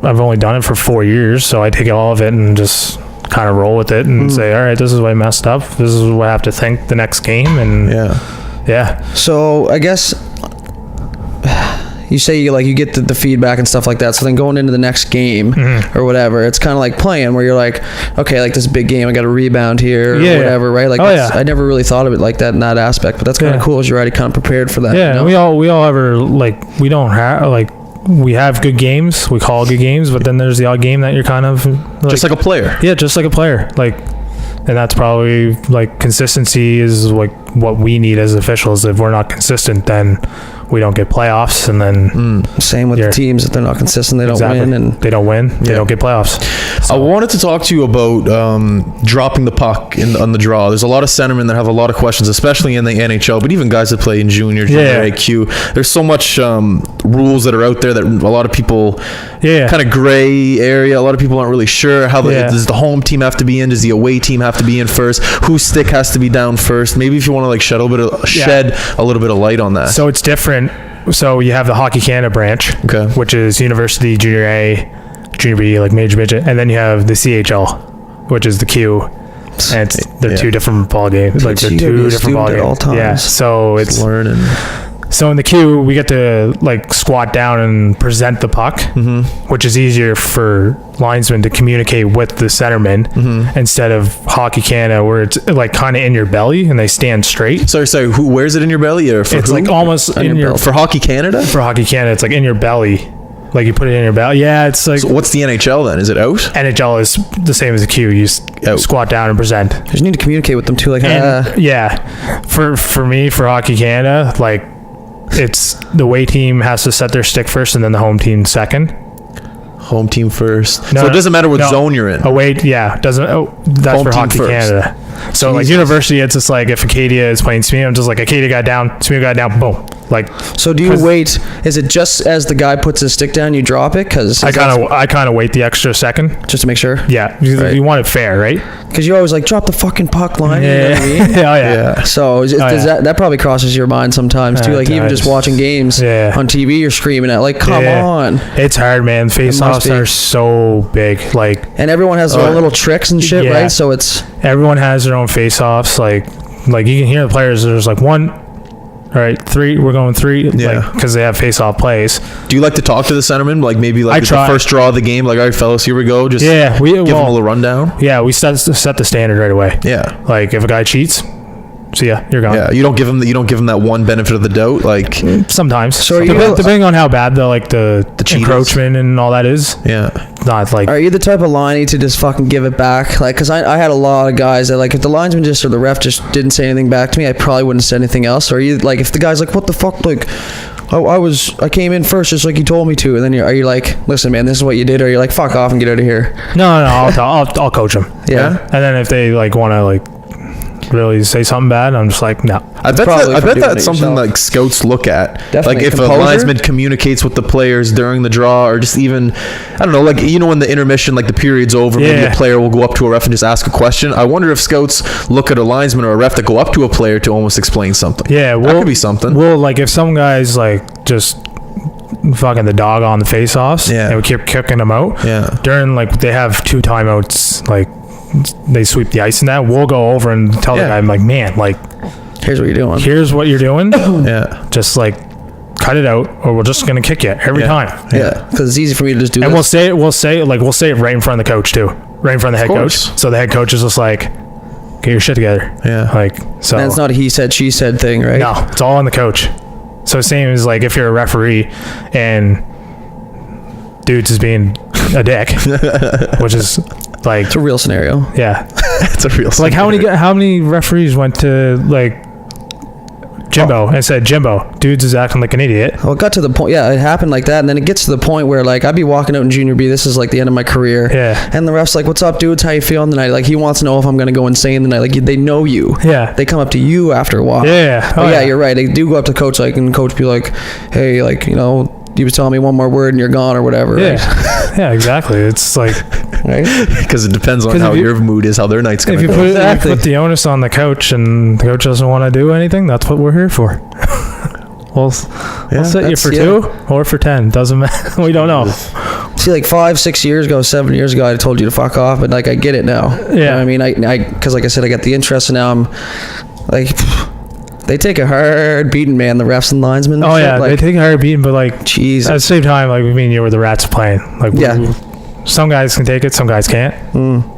I've only done it for 4 years, so I take all of it and just kind of roll with it and say, all right, this is what I messed up. This is what I have to think the next game, and Yeah. yeah. So I guess you say you get the feedback and stuff like that. So then going into the next game or whatever, it's kind of like playing where you're like, okay, like this big game, I got to rebound here or Yeah. whatever, right? Like Oh, that's- yeah. I never really thought of it like that in that aspect, but that's kind of Yeah. cool as you're already kind of prepared for that. Yeah, you know? we all ever, like, we don't have, like, we have good games, we call good games, but then there's the odd game that you're kind of Just like a player. yeah, just like a player, like, and that's probably like consistency is like what we need as officials. If we're not consistent, then we don't get playoffs, and then Same with the teams. If they're not consistent, they don't win. And they don't win. They don't get playoffs. I wanted to talk to you about dropping the puck on the draw. There's a lot of centermen that have a lot of questions, especially in the NHL, but even guys that play in junior AQ. There's so much rules that are out there that a lot of people, kind of gray area. A lot of people aren't really sure how does the home team have to be in? Does the away team have to be in first? Whose stick has to be down first? Maybe if you want to like shed a little bit of light on that. So it's different. So you have the Hockey Canada branch, which is University, Junior A, Junior B, like Major Midget, and then you have the CHL, which is the Q, and they're two different ball games. Like they're two different ball games. Yeah, so it's learning. So in the queue, we get to like squat down and present the puck, which is easier for linesmen to communicate with the centerman instead of Hockey Canada, where it's like kind of in your belly and they stand straight. Sorry, who wears it in your belly? Or for it's like almost in your for Hockey Canada. For Hockey Canada, it's like in your belly. Like you put it in your belly. Yeah, it's like. So what's the NHL then? Is it out? NHL is the same as the Q. You squat down and present. You just need to communicate with them too. Like, for me, for Hockey Canada, like it's the away team has to set their stick first and then the home team second. Home team first. So it doesn't matter what zone you're in. Away, doesn't. That's home for Hockey Canada. So like university, it's just like if Acadia is playing SME, I'm just like Acadia got down, SME got down, boom. Like. So do you wait? Is it just as the guy puts his stick down, you drop it? Because I kind of wait the extra second just to make sure. Yeah, you want it fair, right? Because you always like drop the fucking puck line. Yeah, you know what I mean? yeah. So that probably crosses your mind sometimes too. Like even just watching games on TV, you're screaming at like, come on. It's hard, man. Face-offs are so big, like. And everyone has their own little tricks and shit, right? So it's everyone has their own face-offs. Like you can hear the players. There's like 1, all right, 3. We're going 3. Yeah, because they have face-off plays. Do you like to talk to the centerman? Like maybe like the first draw of the game. Like, all right, fellas, here we go. Just we give them a little rundown. Yeah, we set the standard right away. Yeah, like if a guy cheats. See ya, you're gone. Yeah, you don't give them that one benefit of the doubt, like sometimes. So depending on how bad the encroachment and all that is. Yeah, not like. Are you the type of liney to just fucking give it back? Like, because I had a lot of guys that like if the linesman or the ref just didn't say anything back to me, I probably wouldn't say anything else. Or are you like if the guy's like, what the fuck, like. I came in first just like you told me to, and then are you like, listen, man, this is what you did, or you're like, fuck off and get out of here? No, I'll coach them. Yeah, and then if they like want to like really say something bad, I'm just like, no. I bet that's something like scouts look at. Definitely. Like if a linesman communicates with the players during the draw, or just even, I don't know, like when the intermission, like the period's over, maybe a player will go up to a ref and just ask a question. I wonder if scouts look at a linesman or a ref that go up to a player to almost explain something. Yeah, that could be something. Well, like if some guys like just fucking the dog on the face-offs, and we keep kicking them out. Yeah. During like they have 2 timeouts, like. They sweep the ice in that. We'll go over and tell the guy, I'm like, man, like, here's what you're doing. Here's what you're doing. Yeah. Just like, cut it out, or we're just gonna kick you every time. Yeah. Because it's easy for me to just do. And we'll say it right in front of the coach too, right in front of the head coach. So the head coach is just like, get your shit together. Yeah. Like so. And it's not a he said she said thing, right? No, it's all on the coach. So same as like if you're a referee and dudes is being a dick, which is. Like it's a real scenario. Yeah, it's a real scenario. Like how many referees went to like Jimbo and said, Jimbo, dudes is acting like an idiot. Well, it got to the point. Yeah, it happened like that, and then it gets to the point where like I'd be walking out in junior B. This is like the end of my career. Yeah. And the ref's like, "What's up, dudes? How you feeling tonight?" Like he wants to know if I'm gonna go insane tonight. Like they know you. Yeah. They come up to you after a while. Yeah. Oh yeah, you're right. They do go up to coach like and coach be like, "Hey, like you know." You was telling me one more word and you're gone or whatever. Yeah, right? Yeah, exactly. It's like, right? Because it depends on how your mood is, how their night's going to go. If you put the onus on the coach and the coach doesn't want to do anything, that's what we're here for. We'll set you for 2 or for 10. Doesn't matter. We don't know. See, like 5, 6 years ago, 7 years ago, I told you to fuck off, but like I get it now. Yeah. You know what I mean, I because like I said, I got the interest, and now I'm like. They take a hard beating, man. The refs and linesmen. Oh yeah, like, they take a hard beating, but like, jeez. At the same time, like me and you were the rats playing. Like, some guys can take it, some guys can't.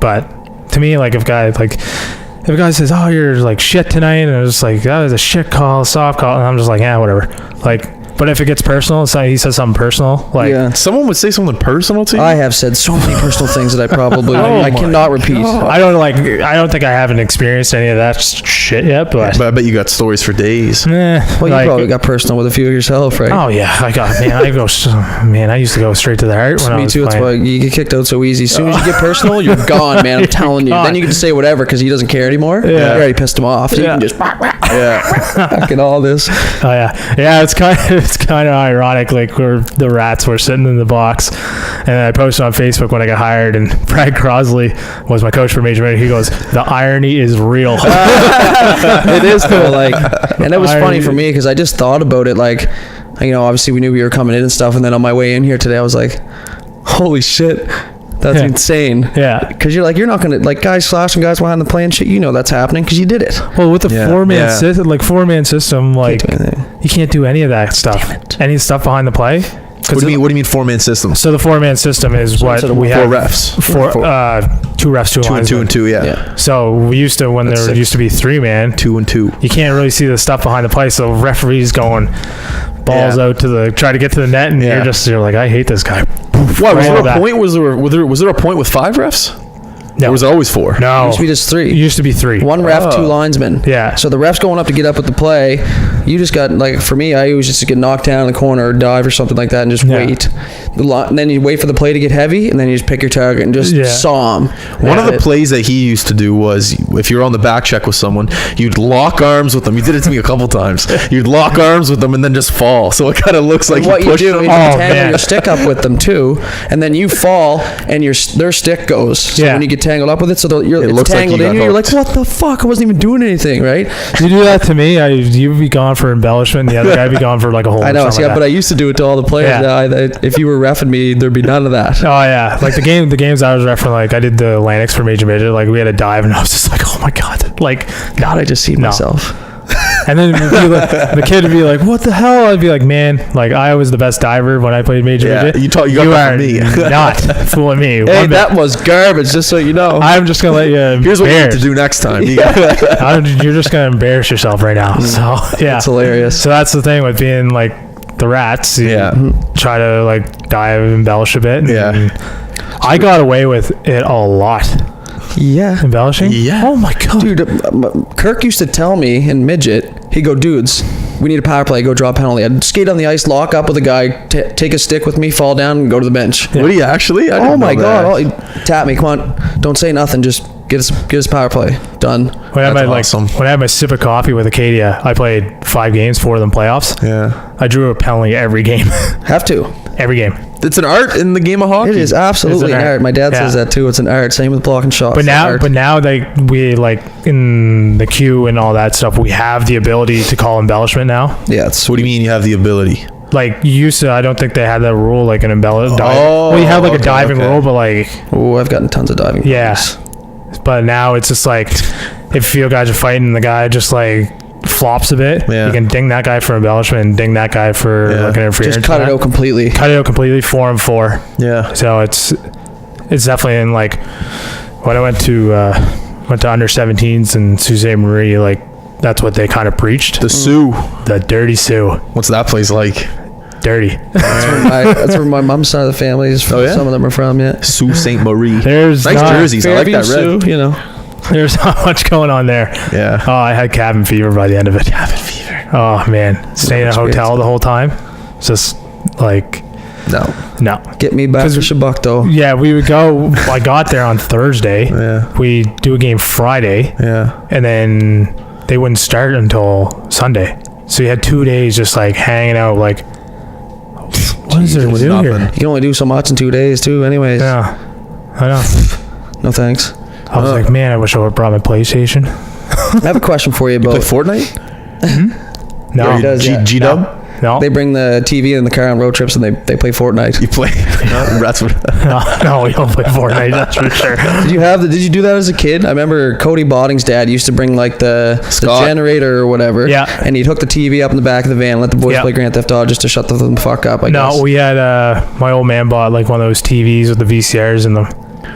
But to me, like if a guy says, "Oh, you're like shit tonight," and it's like that was a shit call, soft call, and I'm just like, yeah, whatever. Like But if it gets personal, he says something personal, like Yeah. Someone would say something personal to you. I have said so many personal things that I probably Oh I my cannot repeat. I don't think I haven't experienced any of that shit yet, but I bet you got stories for days. Well, you like, probably got personal with a few yourself, right? oh yeah, I used to go straight to the heart when I Me was too. It's playing. why you get kicked out so easy. As soon as you get personal, you're gone, man. I'm telling you. gone. Then you can say whatever because he doesn't care anymore. Yeah. You already pissed him off. So Yeah. you can just Yeah. fucking all this. Oh yeah. It's kind of ironic. Like the Rats were sitting in the box, and I posted on Facebook when I got hired, and Brad Crosley was my coach for Major Minute. He goes, "The irony is real." It is though, like, and it was I- funny for me because I just thought about it, like, you know, obviously we knew we were coming in and stuff, and then on my way in here today, I was like, holy shit, that's Yeah. insane. Yeah. Because you're like, you're not gonna, like, guys slashing guys behind the play and shit. You know that's happening because you did it. Well, with the Yeah, four-man yeah. system, like Can't do anything. you can't do any of that stuff. Damn it. Any stuff behind the play. What do you mean 4-man systems? So the four-man system is what instead of we Four have. refs. Four, two refs, two 2 and linesmen. 2 and 2. Yeah. Yeah. So we used to, when That's there six. used to be three-man, 2 and 2. you can't really see the stuff behind the play. So referees going balls Yeah. out to try to get to the net, and Yeah. you're like, I hate this guy. Why was All there a that. point? Was there a point with 5 refs? No, Or was it always 4? no. It used to be just It 3. used to be 3. One ref, Oh. 2 linesmen. Yeah. So the ref's going up to get up with the play. You just got, like, for me, I always just get knocked down in the corner or dive or something like that and just Yeah. wait. And then you wait for the play to get heavy, and then you just pick your target and just Yeah. saw him. One of the That's it. plays that he used to do was if you're on the back check with someone, you'd lock arms with them. You did it to me a couple times. You'd lock arms with them and then just fall. So it kind of looks like And what you pushed do them. is you Oh, tangle man. your stick up with them too, and then you fall, and their stick goes. So Yeah. when you get tangled up with it, so It it's looks like tangled you in got you. You're like, hooked. what the fuck? I wasn't even doing anything, right? You do that to me, you'd be gone for embellishment. The other guy be gone for like a whole. I know, something yeah, like but that. I used to do it to all the players. Yeah. If you were reffing me, there'd be none of that. Oh yeah, like the games I was refereeing, like I did the Atlantics for Major Midget. Like we had a dive, and I was just like, oh my god, like God, I just see No. myself. And then the kid would be like, "What the hell?" I'd be like, "Man, like I was the best diver when I played Major Yeah, Midget. you got that are from me." not fooling me. Hey, One bit. that was garbage. Just so you know. I'm just gonna let you. Here's what you need embarrass- to do next time. You're just gonna embarrass yourself right now. So yeah, It's hilarious. so that's the thing with being like the Rats. You Yeah. try to like dive, embellish a bit. Yeah. and I got away with it a lot. Yeah. Embellishing. Yeah. Oh my god. Dude, Kirk used to tell me in midget, he'd go, dudes, we need a power play, go draw a penalty. I'd skate on the ice, lock up with a guy, take a stick with me, fall down, and go to the bench. What do you actually? I Oh didn't my know god! that. Oh, he'd tap me, come on, don't say nothing, just get us power play done. When I had That's my awesome. when I had my sip of coffee with Acadia, I played 5 games, 4 of them playoffs. Yeah. I drew a penalty every game. Have to. Every game. It's an art in the game of hockey. It is absolutely It's an an art. art. My dad Yeah. says that too. It's an art. Same with blocking shots. But It's an now, art. we like in the queue and all that stuff, we have the ability to call embellishment now. yeah, it's What do you mean you have the ability? Like you used to, I don't think they had that rule like an embellishment. Oh, well, you have like okay, a diving okay. rule, but like oh, I've gotten tons of diving. yeah. penalties. But now it's just like if you guys are fighting, the guy just like flops a bit. Yeah. You can ding that guy for embellishment and ding that guy for Yeah. like an interference. Just cut it out completely. Cut it out completely. 4-on-4. Yeah. So it's definitely in like when I went to under 17s and Sault Ste. Marie, like that's what they kind of preached. The Sioux. The dirty Sioux. What's that place like? Dirty. That's where my mom's side of the family is from. Oh, yeah? Some of them are from, yeah. Sault Ste. Marie. There's Nice not, jerseys. I like Fairview, that red. Sioux, you know. There's not much going on there. Yeah. Oh, I had cabin fever by the end of it. Cabin fever. Oh man, staying in a hotel the whole time. Just like No. no. Get me back to Shabak though. Yeah, we would go. I got there on Thursday. Yeah. We do a game Friday, Yeah. and then they wouldn't start until Sunday. So you had 2 days just like hanging out. Like, what is there to Jeez, do nothing. here? You can only do so much in 2 days too, anyways. Yeah, I know. No thanks. I was like, man, I wish I would have brought my PlayStation. I have a question for you You play about. Fortnite? No, he does, yeah. G-Dub? no, They bring the TV in the car on road trips and they play Fortnite. You play? That's what. no, we don't play Fortnite. That's for sure. Did you do that as a kid? I remember Cody Botting's dad used to bring like the Scott. generator or whatever. Yeah. And he'd hook the TV up in the back of the van, let the boys Yeah. play Grand Theft Auto just to shut them the fuck up. I guess. No, we had my old man bought like one of those TVs with the VCRs in them.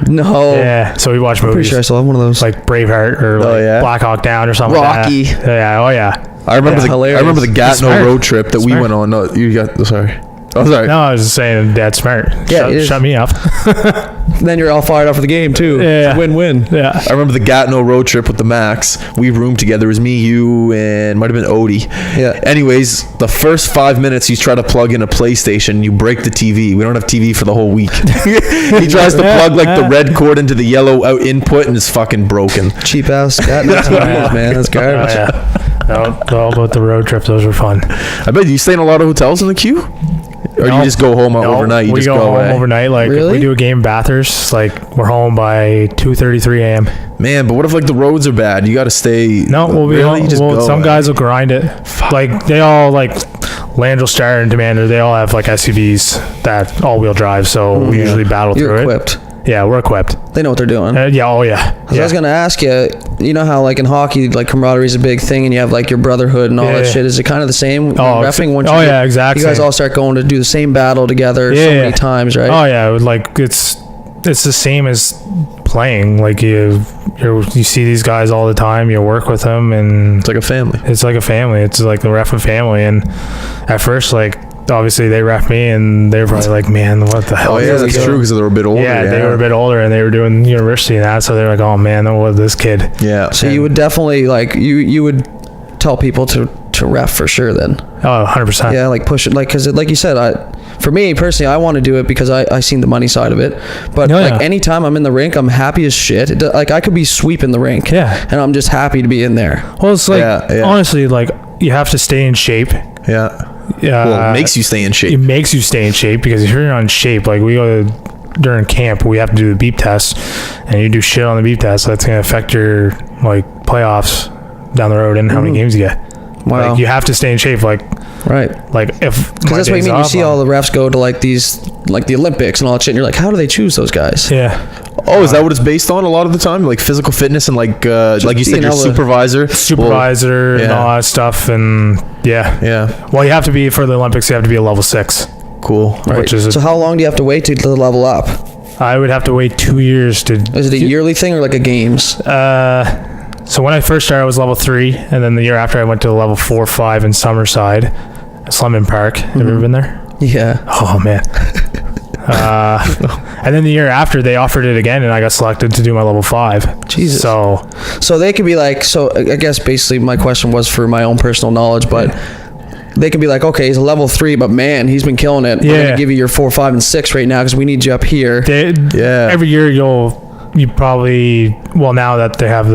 No. Yeah, so we watch I'm pretty movies sure I still have one of those. like Braveheart or like yeah? Black Hawk Down or something. Rocky. Like that. Yeah, oh yeah. I remember hilarious. I remember the Gatineau Smart. road trip that we Smart. went on. No, you got. Sorry. Oh, sorry. No, I was just saying that's smart. Yeah, it is. Shut me up. Then you're all fired up for the game too. Yeah. Win-win. Yeah. I remember the Gatineau road trip with the Max. We roomed together. It was me, you, and might have been Odie. Yeah. Anyways, the first 5 minutes you try to plug in a PlayStation, you break the TV. We don't have TV for the whole week. He tries to plug like the red cord into the yellow out input, and it's fucking broken. Cheap ass Gatineau TVs, man. That's Oh, garbage. yeah. No, all about the road trips. Those were fun. I bet you stay in a lot of hotels in the queue, or No. you just go home overnight. You we just go home away. overnight. Like Really? if we do a game in Bathurst, like we're home by 2:33 a.m. Man, but what if like the roads are bad? You got to stay. No, we'll be really? home. You just Well, go some away. guys will grind it. Like they all like Landrel Star and Demander. They all have like SUVs that all-wheel drive. So we usually battle You're through equipped. it. Yeah, we're equipped. They know what they're doing. Yeah. Oh yeah. 'Cause I was gonna ask you, you know how like in hockey, like camaraderie is a big thing, and you have like your brotherhood and all that Yeah. shit. Is it kind of the same? when Oh, reffing. Once oh, you yeah, exactly. You guys all start going to do the same battle together so Yeah. many times, right? Oh yeah. Like it's the same as playing. Like you see these guys all the time. You work with them, and It's like a family. it's like a family. It's like the ref of family. And at first, like obviously they ref me, and they're probably like, man, what the hell? Oh is yeah, this that's guy?" true because they were a bit older. Yeah, they were a bit older, and they were doing university and that. So they're like, oh man, what was this kid? Yeah. So you would definitely like you would tell people to ref for sure then. Oh, 100%. Yeah, like push it, like because like you said, for me personally, I want to do it because I seen the money side of it. But Oh, like yeah. anytime I'm in the rink, I'm happy as shit. Like I could be sweeping the rink. Yeah. And I'm just happy to be in there. Well, it's like Yeah. honestly, like you have to stay in shape. Yeah. Yeah. Well, it makes you stay in It shape. makes you stay in shape because if you're not in shape, like we go to during camp, we have to do the beep test, and you do shit on the beep test, that's gonna affect your like playoffs down the road and how many games you get. Wow. Like you have to stay in shape. Like if Because that's what I mean. You see all the refs go to like these, like the Olympics and all that shit, and you're like, how do they choose those guys? yeah. Oh, is that what it's based on a lot of the time? Like physical fitness and like you said, being your able to- supervisor. Supervisor and yeah. all that stuff, and yeah. Yeah. Well, you have to be for the Olympics. You have to be a level 6, Cool. Right. which is So how long do you have to wait to level up? I would have to wait 2 years to. Is it a yearly thing or like a games? So when I first started, I was level 3, and then the year after, I went to level 4, 5 in Summerside, Slumman Park. Have you ever been there? Yeah. Oh man. And then the year after, they offered it again, and I got selected to do my level 5. Jesus. So They could be like, so I guess basically my question was for my own personal knowledge, but they could be like, okay, he's a level 3, but man, he's been killing it. We're Yeah. gonna give you your 4, 5, and 6 right now because we need you up here. Yeah. every year you probably now that they have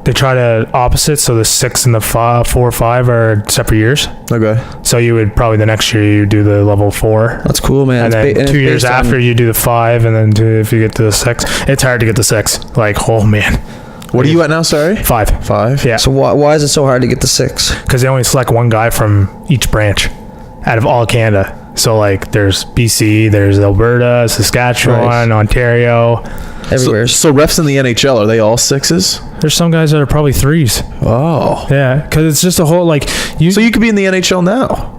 they try to opposite, so the 6 and the 4, 5 are separate years. Okay. So you would probably the next year you do the level 4. That's cool, man. And It's then ba- and 2 it's years based on- after you do the 5, and then if you get to the 6, it's hard to get the 6. Like, oh man, What are you at now? Sorry. 5. 5. Yeah, So why is it so hard to get the 6? because they only select one guy from each branch out of all Canada. So like, there's BC, there's Alberta, Saskatchewan, Right. Ontario. Everywhere. So refs in the NHL, are they all 6s? There's some guys that are probably 3s. Oh. Yeah, because it's just a whole like you. So you could be in the NHL now,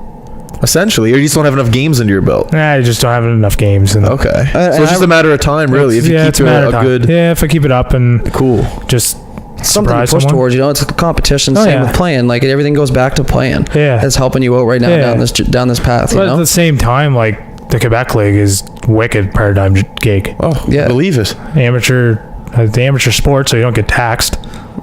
essentially, or you just don't have enough games under your belt. I just don't have enough games. And Okay. So and it's just a matter of time, really. If you it's keep a matter a of time. good, Yeah, if I keep it up and cool. just Something to surprise push someone. towards, it's a competition. Oh, Same yeah. with playing. Like everything goes back to playing. Yeah. That's helping you out right now Yeah. down this path. You But at know. the same time, like the Quebec League is wicked part-time gig. Oh, Yeah. believe it. The amateur sport, so you don't get taxed.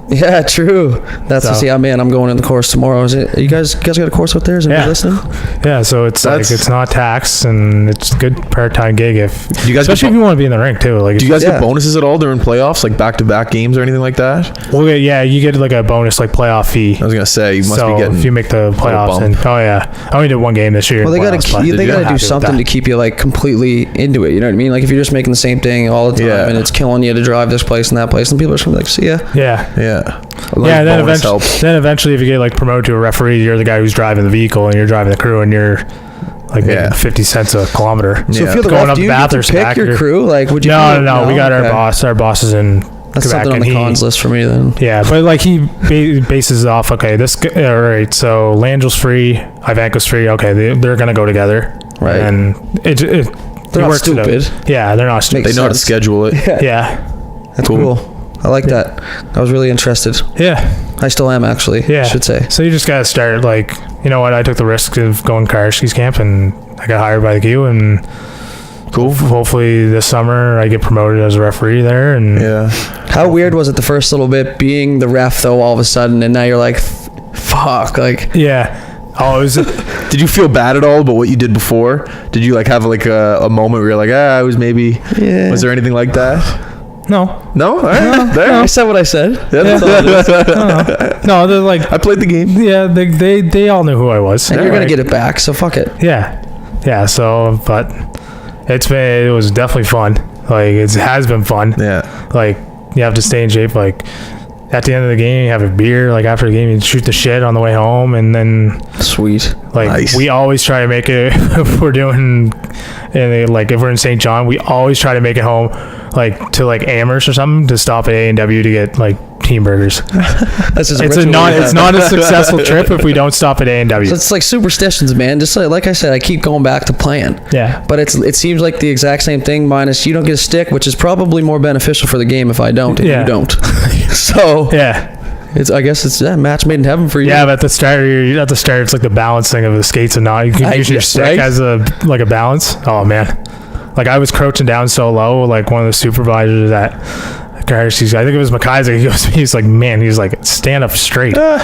Yeah, true. That's So- see, I'm going in the course tomorrow. Is it? You guys got a course out there? Is anybody Yeah. listening? Yeah, so it's like That's- it's not taxed, and it's a good part-time gig if Do you guys especially if get, you want to be in the rink too. Like, do you guys Yeah. get bonuses at all during playoffs, like back-to-back games or anything like that? well, yeah, you get like a bonus like playoff fee. I was gonna say you must so be getting. if you make the playoffs, bump. and oh yeah, I only did one game this year. Well, they in got playoffs, but to they I'm got to happy do with something that. to keep you like completely into it. You know what I mean? Like if you're just making the same thing all the time Yeah. and it's killing you to drive this place and that place, and people are just gonna be like, see ya. Yeah. Yeah. Yeah, then bonus eventually, helps. then eventually, if you get like promoted to a referee, you're the guy who's driving the vehicle, and you're driving the crew, and you're like making Yeah. 50 cents a kilometer. So Yeah. if you're the Going ref, up do you get to Bathurst pick back your here. crew? Like, would you? No, we got Okay. our boss. Our boss is in That's Quebec, something on and the he, cons list for me then. yeah, but like he bases it off. Okay, all right. So Langel's free, Ivanko's free. Okay, they're gonna go together, Right. And it They're not works it out. stupid. Yeah, they're not stupid. They know how to sense. schedule it. Yeah, That's Cool. cool. I like that. I was really interested. yeah. I still am, actually. Yeah. I should say. So you just gotta start, like, you know what? I took the risk of going Karski's camp, and I got hired by the Q, and Cool. hopefully this summer I get promoted as a referee there. And Yeah. How weird was it the first little bit being the ref, though, all of a sudden, and now you're like, fuck, like... yeah. Oh, it was. Did you feel bad at all about what you did before? Did you like have like a moment where you're like, I was maybe... Yeah. Was there anything like that? No. No? All right. There. I said what I said. Yeah, that's all it is. No, they're like, I played the game. yeah, they all knew who I was. And you're going Like, to get it back, so fuck it. Yeah. So, but it was definitely fun. Like, it has been fun. Yeah. Like, you have to stay in shape. Like, at the end of the game, you have a beer. Like, after the game, you shoot the shit on the way home. And then, Sweet. like, Nice. we always try to make it, if we're doing, and like, if we're in St. John, we always try to make it home, like, to, like, Amherst or something, to stop at A&W to get, like, team burgers. That's just It's not a successful trip if we don't stop at A&W. So it's like superstitions, man. Just like I said, I keep going back to playing. Yeah. But it seems like the exact same thing, minus you don't get a stick, which is probably more beneficial for the game if I don't, and Yeah. you don't. So Yeah. I guess it's a match made in heaven for you. Yeah, but at the start, it's like the balancing of the skates and not. You can use your guess, stick right? as a balance. Oh man, like I was crouching down so low. Like one of the supervisors at Karski's, I think it was McIsaac. He's like, man, he's like, stand up straight. I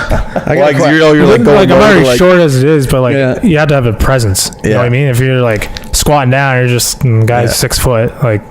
got Like, a que- you're like going Like I'm over, already like, short as it is, but like Yeah. you have to have a presence. You know what I Yeah. mean? If you're like squatting down, you're just guy's Yeah. 6 foot. Like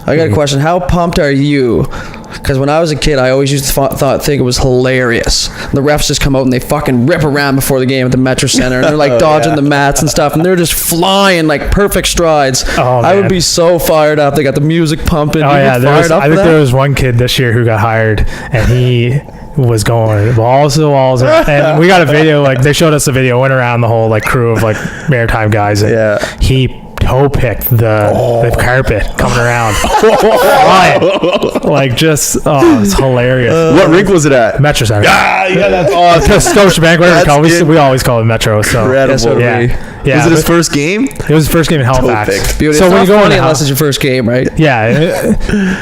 I got a question. How pumped are you? Because when I was a kid, I always used to think it was hilarious. The refs just come out and they fucking rip around before the game at the Metro Center, and they're like dodging the mats and stuff, and they're just flying like perfect strides. Oh, I would man. be so fired up. They got the music pumping. oh You yeah, get fired up I for think that? there was one kid this year who got hired, and he was going balls to the walls, and we got a video. Like they showed us a video, went around the whole like crew of like maritime guys, and Yeah. he toe picked the carpet coming around, flying. Like just it's hilarious. What rink was it at? Metro Center. Yeah, that's awesome. Scotiabank, whatever it's called. That's We always call it Metro. So Incredible. yeah, Was it his but first game? it was his first game in Halifax. picked. Dude, it's So not when you go funny in unless it's your first game, right? Yeah,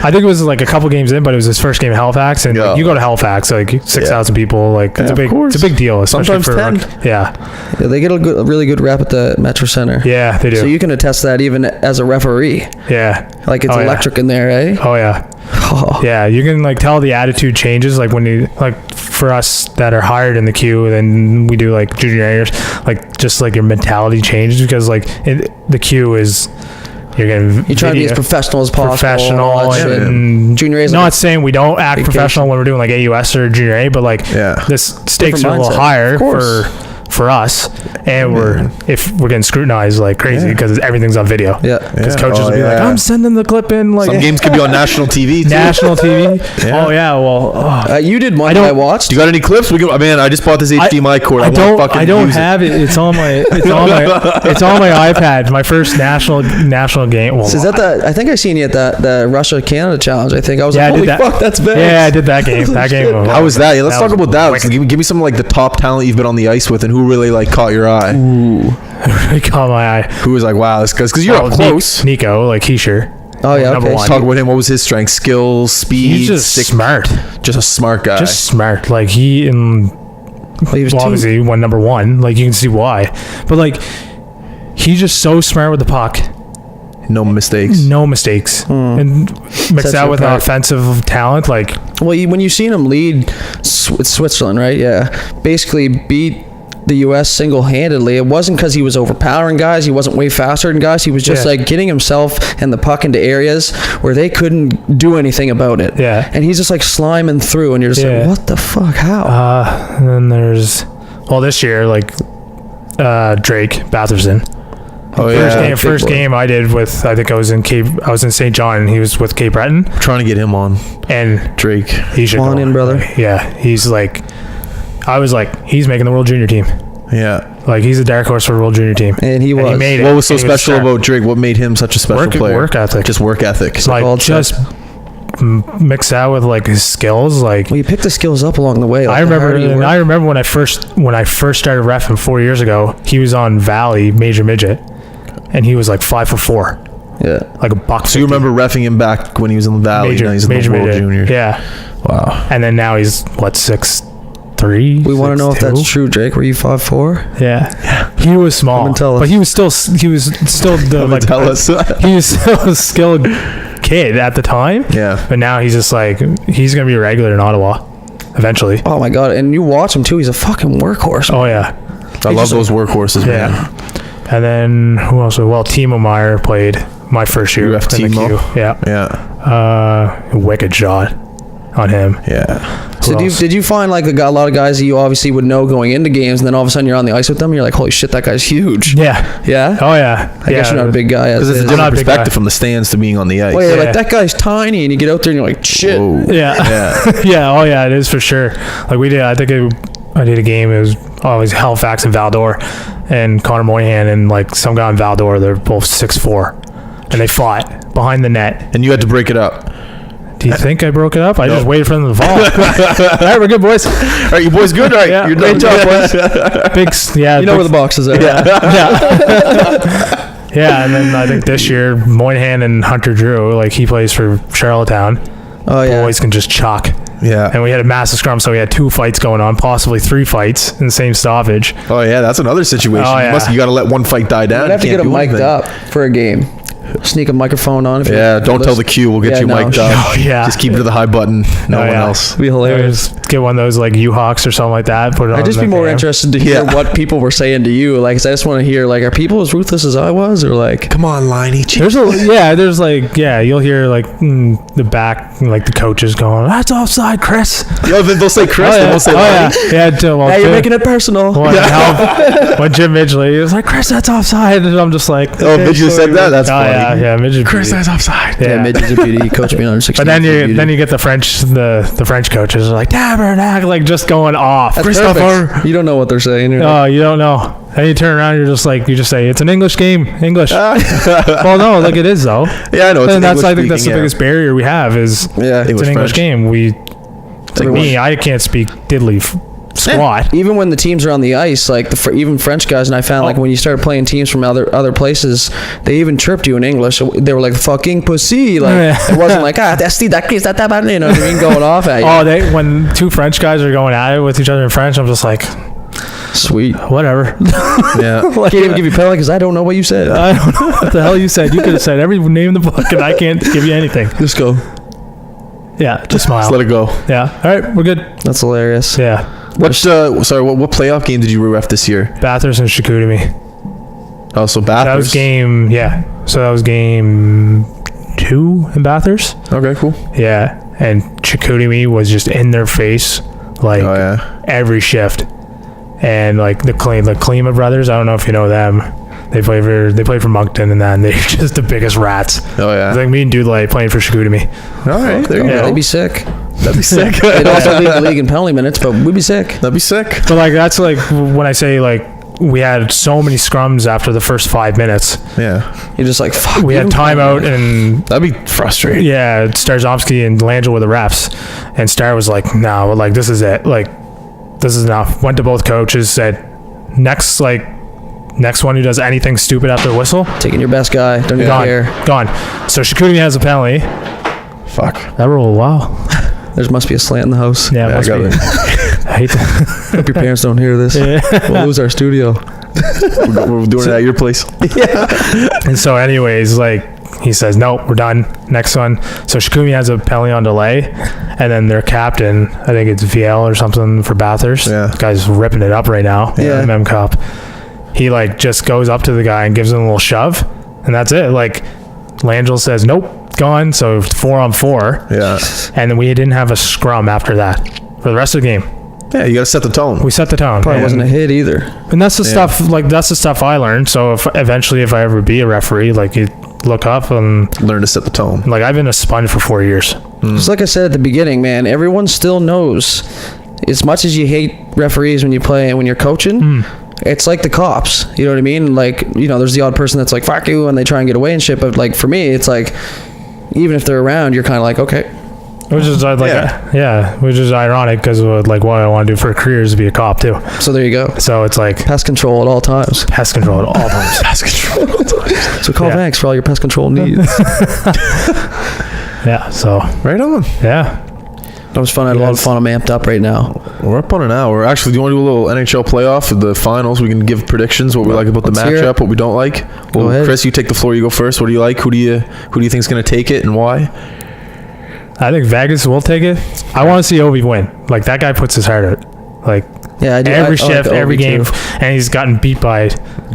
I think it was like a couple games in, but it was his first game in Halifax, and Yeah. like, you go to Halifax, like 6,000 people, like it's Yeah, it's a big deal, especially Sometimes for 10. yeah, Yeah, they get a really good rep at the Metro Center. yeah, they do, So you can attest to that even as a referee. yeah, Like it's Oh, yeah. electric in there, eh? oh yeah, Oh. yeah. You can like tell the attitude changes, like when you like for us that are hired in the queue, then we do like junior A's, like just like your mentality changes because like the queue is. You're getting You're trying to be as professional as possible. all professional that shit. and Junior A's not like saying we don't act big professional when we're doing like AUS or junior A, but like Yeah. this stakes are a Different little mindset. higher Of course. for us, and we're getting scrutinized like crazy Yeah. because everything's on video. Yeah. Because Yeah. coaches Oh, will be like, yeah. I'm sending the clip in like Some games could be on national TV too. national TV. Yeah. Oh yeah, well. You did one I that I don't- watched. Do you got any clips? Man, I just bought this HDMI cord. I wanna don't. fucking I don't use it. have it. It's on my. It's on my. It's on my iPad. My first national game. Well, Is that I think I seen you at the Russia Canada challenge. I think I was Yeah, I like, did holy that. fuck, that's bad. Yeah, I did that game. That game. How was that? Yeah, let's talk was about that. wicked. Give me some like the top talent you've been on the ice with, and who really like caught your eye. It caught my eye. Who was like, wow, this guy's because you're Oh, up close. Nico, like Heischer. Oh yeah, Number okay. one. Let's talk about him. What was his strength? Skills, speed, He's just stick, smart. just a smart guy. Just smart. Like he and Well, he was well, obviously won number one. Like you can see why, but like he's just so smart with the puck. no mistakes. No mistakes, and mix Sets that you with apart. offensive talent. Like Well, when you seen him lead Switzerland, right? Yeah, basically beat the U.S. single-handedly. It wasn't because he was overpowering guys. He wasn't way faster than guys. He was just Yeah. like getting himself and the puck into areas where they couldn't do anything about it. Yeah. And he's just like sliming through, and you're just Yeah. like, what the fuck? How? and then there's this year like Drake Batherson. Oh First yeah, game, big first boy. game I did with I think I was in St. John and he was with Cape Breton trying to get him on. and Drake. he should Come on go. in, brother. Yeah, he's like I was like he's making the World Junior team. Yeah. Like he's a dark horse for the World Junior team. And he was. he made it. What was so And he special star. about Drake? What made him such a special player? Work ethic. Just work ethic. like called just mix that with like his skills. Like Well, you pick the skills up along the way. Like I the remember, harder you and work. I remember when I first started reffing 4 years ago. He was on Valley Major Midget, and he was like 5'4", Yeah. like a buck. So you remember reffing him back when he was in the Valley? Major, now he's in Major the World Midget. Junior. Yeah, Wow. and then now he's what 6'2", 6'3". We want to know if 6'2". that's true, Drake. Were you 5'4"? Yeah. He was small, Come and tell us. but he was still the like Tell us. he was still a skilled kid at the time. Yeah. But now he's just like he's gonna be a regular in Ottawa eventually. Oh my god! And you watch him too. He's a fucking workhorse. Oh yeah. I love those workhorses, man. Yeah. And then who else? Well, Timo Meyer played my first year UF in the Timo. Q. Yeah. Yeah. Wicked shot on him. Yeah. So did you find like a lot of guys that you obviously would know going into games, and then all of a sudden you're on the ice with them, and you're like, holy shit, that guy's huge. Yeah. Yeah. Oh yeah. I guess you're not a big guy. Because it's a I'm different not a big perspective guy. from the stands to being on the ice. Well, you're Yeah. like, that guy's tiny, and you get out there and you're like, shit. Whoa. Yeah. Yeah. Yeah. Oh yeah. It is for sure. Like we did. I did a game. It was always Halifax and Val-d'Or, and Connor Moynihan and like some guy in Val-d'Or. They're both 6'4", and they fought behind the net. And you had to break it up. Do you think I broke it up? I No. just waited for them to fall. All right, we're good, boys. All right, you boys good? All right. Yeah. You're Great done. Yeah. You know where the boxes are. Yeah. Yeah, and then I think this year Moynihan and Hunter Drew, like he plays for Charlottetown. Oh yeah. Boys can just chalk. Yeah. And we had a massive scrum, so we had 2 fights going on, possibly 3 fights in the same stoppage. Oh, yeah. That's another situation. Oh, yeah. You got to let one fight die down. You'd have to You get can't him do mic'd anything. up for a game. Sneak a microphone on. If Yeah. Don't tell the Q. We'll get Yeah, you no. mic'd up. Oh, yeah. Just keep it to the high button. No Oh, one yeah. else. It'd be hilarious. Just get one of those like U-Hawks or something like that. Put it on. I'd just the be more cam. interested to hear Yeah. what people were saying to you. Like, 'cause I just want to hear, like, are people as ruthless as I was, or like, Come on, Liney. There's like you'll hear like the back like the coaches going, "That's offside, Chris." Yo, then they'll say Chris. Oh, They yeah. won't say Oh, yeah. Liney. Yeah, well, hey, you're too. making it personal. When Jim Midgley was like, "Chris, that's offside," and I'm just like, Oh, Midgley said that? That's oh, funny. Yeah, Midgley. Chris, that's offside. Yeah, Yeah. midget's a beauty. He coached me on 16. But then you get the French coaches are like Tabernac, like just going off. That's Christopher. perfect. You don't know what they're saying. You're like, Oh, you don't know. Then you turn around, you just say it's an English game, English. Well, no, like it is though. Yeah, I know. It's And an that's I think English that's the speaking, biggest barrier we have is yeah. it's an English French. game. It's like me, I can't speak diddly squat. Even when the teams are on the ice, like even French guys, and I found like when you started playing teams from other places, they even chirped you in English. They were like fucking pussy. Like Yeah. it wasn't like that's the that you know what I mean, going off at you. Oh, when 2 French guys are going at it with each other in French, I'm just like, Sweet. whatever. Yeah. I can't even give you a penalty because I don't know what you said. I don't know what the hell you said. You could have said every name in the book, and I can't give you anything. Just go. Yeah, just smile. Just let it go. Yeah. All right, we're good. That's hilarious. Yeah. What playoff game did you ref this year? Bathurst and Chicoutimi. Oh, so That was Bathurst. game. Yeah. So that was game 2 in Bathurst. Okay, cool. Yeah. And Chicoutimi was just in their face, like Oh, yeah. every shift. And like the Klima brothers, I don't know if you know them. They played for Moncton, and then they're just the biggest rats. Oh, yeah. It's like me and Dudley playing for Chicoutimi. All right, there you Yeah. go. They'd be sick. That'd be sick. They'd also lead the league in penalty minutes, but we'd be sick. That'd be sick. But like that's like when I say like we had so many scrums after the first 5 minutes. Yeah. You're just like, fuck. We had timeout, and That'd be frustrating. yeah, Starzomski and Langell were the refs, and Star was like, "No, like this is it. Like this is enough." Went to both coaches, said, "Next one who does anything stupid after the whistle, Taking your best guy. Don't even care. gone." So Chicoutimi has a penalty. Fuck. That rule, wow. There must be a slant in the house. Yeah, Yeah, I must got be. it. I hate that. Hope your parents don't hear this. Yeah. We'll lose our studio. We're doing it at your place. And so, anyways, like he says, "No, we're done. Next one." So Chicoutimi has a penalty on delay, and then their captain, I think it's VL or something for Bathurst. Yeah. The guy's ripping it up right now. Yeah. in Mem Cup. He like just goes up to the guy and gives him a little shove, and that's it. Like Langell says, "Nope, gone." So 4-on-4, Yeah. and then we didn't have a scrum after that for the rest of the game. Yeah, you gotta set the tone. We set the tone. Probably and, wasn't a hit either. and that's the Yeah. stuff. Like that's the stuff I learned. So if I ever be a referee, like you look up and Learn to set the tone. like I've been a sponge for 4 years. Just like I said at the beginning, man, everyone still knows. As much as you hate referees when you play and when you're coaching, it's like the cops. You know what I mean? Like, you know, there's the odd person that's like, fuck you, and they try and get away and shit. But like for me, it's like, even if they're around, you're kind of like, okay. Which is like, which is ironic because like what I want to do for a career is to be a cop too. So there you go. So it's like Pest control at all times. pest control at all times. Pest control. So call Yeah. Vanks for all your pest control needs. Yeah. So Right on. yeah. That was fun. I had a lot of fun. I'm amped up right now. We're up on an hour. Actually, do you want to do a little NHL playoff of the finals? We can give predictions, what we like about the Let's hear matchup, what we don't like. Well, Go ahead. Chris, you take the floor. You go first. What do you like? Who do you think is going to take it and why? I think Vegas will take it. I want to see Ovi win. Like, that guy puts his heart out. Like, Yeah, I do. every I shift, like every Ovi game, too. and he's gotten beat by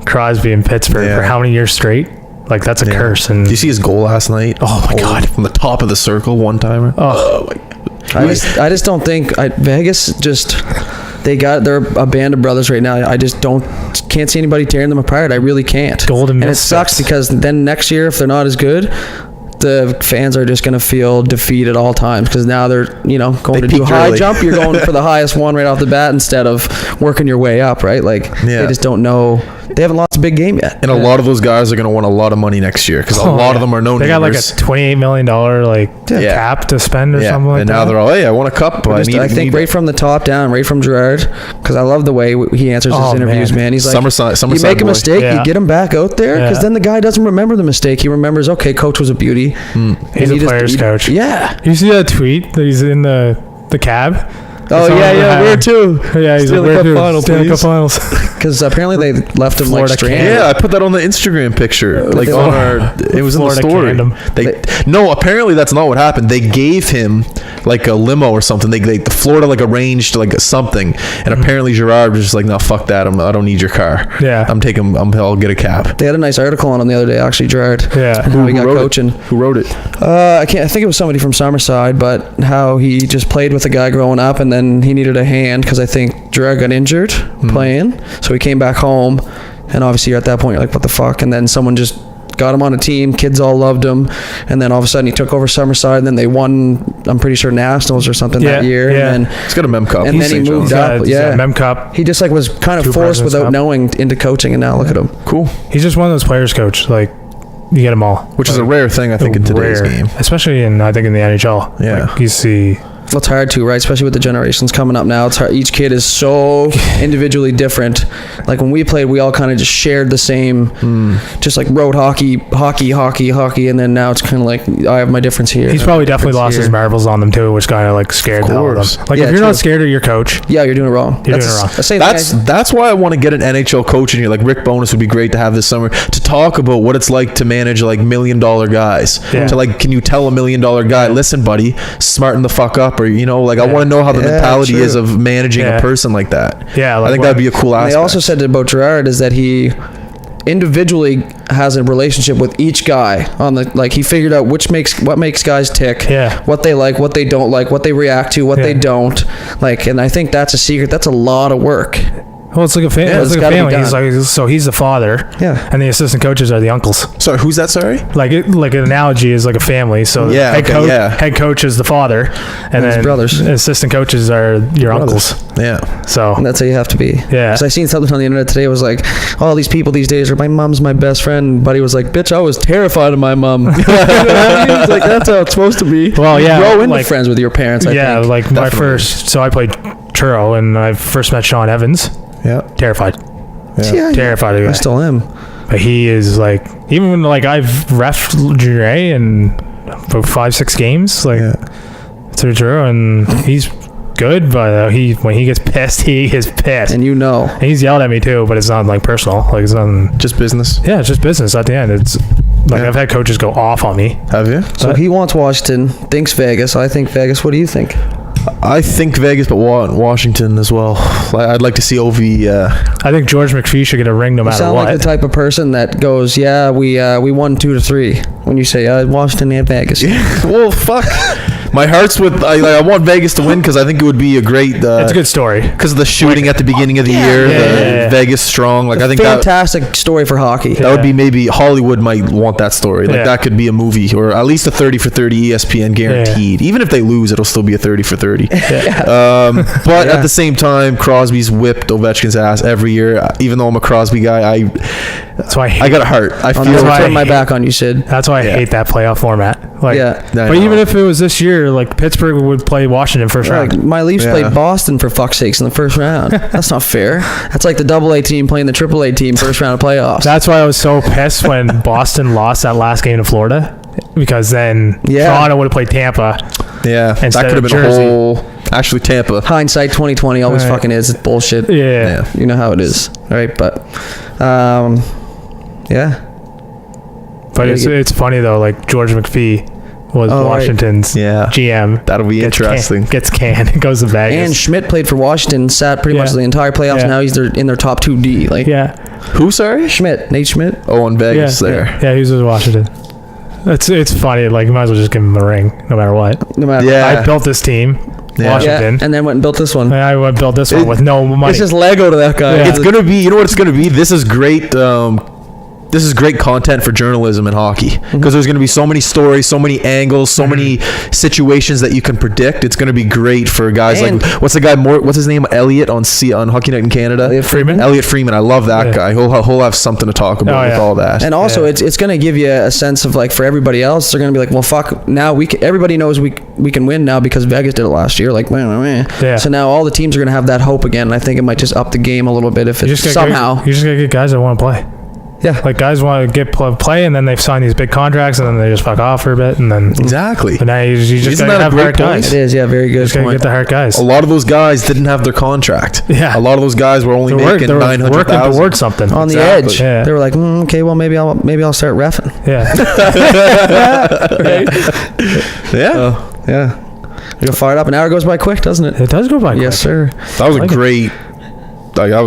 Crosby in Pittsburgh Yeah. for how many years straight? Like, that's a curse. And Do you see his goal last night? Oh, my God. From the top of the circle, one timer. oh, my God. I just don't think Vegas just they're a band of brothers right now. I just can't see anybody tearing them apart. I really can't. Golden and it sucks Mystics. because then next year if they're not as good, the fans are just going to feel defeat at all times because now they're going They to do peaked high early. jump. You're going for the highest one right off the bat instead of working your way up, right? Like Yeah. they just don't know. They haven't lost a big game yet. And a lot of those guys are going to want a lot of money next year because a Oh, lot yeah. of them are no They got like a namers. $28 million Yeah. cap to spend or Yeah, something like and that. now they're all, hey, I want a cup. But I think right from the top down, right from Gerard, because I love the way he answers his Oh, interviews, man. He's like, Summerside you make a boy. mistake, Yeah. you get him back out there, because Yeah. then the guy doesn't remember the mistake. He remembers, okay, coach was a beauty. He's And a he player's coach. Yeah. You see that tweet that he's in the cab? Oh, It's yeah, on yeah, the- we're too. Yeah, he's Stanley a Cup weird final, Stanley Cup please. Finals. Because apparently they left him like Florida stranded. can't. Yeah, I put that on the Instagram picture. Like they- on our, it was in the Florida story. canned him. No, apparently that's not what happened. They gave him like a limo or something. The Florida like arranged like something, and apparently Gerard was just like, no, fuck that. I don't need your car. Yeah. I'll get a cab. They had a nice article on him the other day, actually, Gerard. Yeah. And how he got wrote coaching. It? Who wrote it? I think it was somebody from Summerside, but how he just played with a guy growing up, and then he needed a hand because I think Gerard got injured playing, so he came back home, and obviously at that point you're like, what the fuck? And then someone just got him on a team, kids all loved him, and then all of a sudden he took over Summerside, and then they won, I'm pretty sure, Nationals or something that year, yeah. and then He's got a Mem Cup. And then he St. moved John's. up. Yeah. Mem Cup. he just like was kind of Two forced Presidents without Cup. knowing into coaching, and now look at him. Cool. He's just one of those players, coach. Like, you get them all. Which is a rare thing, I think, in today's Rare. game. Especially in the NHL. Yeah. Like, you see. Well, it's hard to, right? Especially with the generations coming up now. It's hard. Each kid is so individually different. Like when we played, we all kind of just shared the same, just like road hockey, and then now it's kind of like I have my difference here. He's probably definitely Difference lost his here. marbles on them too, which kind of like scared the hell out of course. them. Like Yeah, if you're true. not scared of your coach, Yeah, you're doing it wrong. You're doing it wrong. I say That's why I want to get an NHL coach in here. Like Rick Bowness would be great to have this summer to talk about what it's like to manage like $1 million guys. Yeah. To like, can you tell $1 million guy, listen, buddy, smarten the fuck up, or like I want to know how the Yeah, mentality true. is of managing Yeah. a person like that. Yeah, like I think what- that'd be a cool And aspect. they also said about Gerard is that he individually has a relationship with each guy on the, like he figured out what makes guys tick, Yeah. what they like, what they don't like, what they react to, what they Yeah. don't like, and I think that's a secret. That's a lot of work. well, it's like a family. Yeah, it's it's like a gotta be family. He's done. like, so he's the father, Yeah. and the assistant coaches are the uncles. Sorry, who's that? Sorry. Like an analogy is like a family. So Yeah, okay, yeah. head coach is the father, and his then brothers. assistant coaches are your uncles. Yeah. So And that's how you have to be. Yeah. Because I seen something on the internet today. It was like, all these people these days are, my mom's my best friend. Buddy was like, bitch, I was terrified of my mom. You know what I mean? It's like, that's how it's supposed to be. Well, You yeah, grow into like- friends with your parents, I yeah, think. like my Definitely. first. So I played churro, and I first met Sean Evans. Yeah. Terrified, Yeah, terrified of I him. still am. But he is like, even when like I've refed junior A in about 5-6 games, like Yeah. to churro, and he's good. But when he gets pissed, he is pissed. And you know. And he's yelled at me too, but it's not like personal. Like it's not. Just business. Yeah, it's just business. At the end, it's like Yeah. I've had coaches go off on me. Have you? So he wants Washington, thinks Vegas. I think Vegas. What do you think? I think Vegas, but Washington as well. I'd like to see Ovi. I think George McPhee should get a ring no You matter sound what. like the type of person that goes, yeah, we won 2-3. When you say Washington and Vegas. Well, fuck. My heart's with. I want Vegas to win because I think it would be a great. It's a good story. Because of the shooting at the beginning of the year, Yeah. Vegas strong. Like I think that Fantastic story for hockey. that would be maybe Hollywood might want that story. Like Yeah. that could be a movie or at least a 30 for 30 ESPN guaranteed. Even if they lose, it'll still be a 30 for 30. But at the same time, Crosby's whipped Ovechkin's ass every year. Even though I'm a Crosby guy, That's why I got a heart. I I'll feel never why turn I my hate- back on you, Sid. That's why I Yeah. hate that playoff format. Like, Yeah. I but know. even if it was this year, like Pittsburgh would play Washington first Like round. my Leafs Yeah. played Boston for fuck's sakes in the first round. That's not fair. That's like the AA team playing the AAA team first round of playoffs. That's why I was so pissed when Boston lost that last game to Florida, because then Yeah. Toronto would have played Tampa, Yeah, that Instead could have of been Jersey. a whole. Actually, Tampa. Hindsight 2020 always Right. fucking is. It's bullshit. Yeah. You know how it is. All right, but yeah. But it's funny though. Like George McPhee was Oh, right. Washington's Yeah. GM. That'll be interesting. Gets canned. Goes to Vegas. And Schmidt played for Washington, sat pretty much Yeah. the entire playoffs. Yeah. Now he's in their top 2D. Like yeah. Who? Sorry. Schmidt, Nate Schmidt. Oh, on Vegas Yeah. there. Yeah, he was with Washington. It's funny. Like you might as well just give him the ring, no matter what. No matter. Yeah. I built this team, Yeah. Washington. Yeah, and then went and built this one. And I went built this one with no money. It's just Lego to that guy. Yeah. It's gonna be. You know what it's gonna be. This is great. This is great content for journalism in hockey because there's going to be so many stories, so many angles, so many situations that you can predict. It's going to be great for guys And- like what's the guy? What's his name? Elliot on Hockey Night in Canada. Elliot Freeman. Elliot Freeman. I love that Yeah. guy. He'll have something to talk about Oh, with yeah. all that. And also, Yeah. it's going to give you a sense of like for everybody else, they're going to be like, well, fuck. Now everybody knows we can win now because Vegas did it last year. Like, meh. Yeah. So now all the teams are going to have that hope again. And I think it might just up the game a little bit if You it's just gotta somehow. you just gotta get guys that want to play. Yeah. Like guys want to get play, and then they've signed these big contracts, and then they just fuck off for a bit, and then Exactly. but now you just Isn't gotta that a have great hard point? guys. It is. Yeah. Very You good just gotta point. get the hard guys. A lot of those guys didn't have their contract. Yeah. A lot of those guys were only making They're $900,000. working towards something. On the Exactly. edge. Yeah. They were like, okay, well, maybe I'll start reffing. Yeah. Yeah. Yeah. You go fired up. An hour goes by quick, doesn't it? It does go by quick. Yes, sir. That was a like it. great. Like that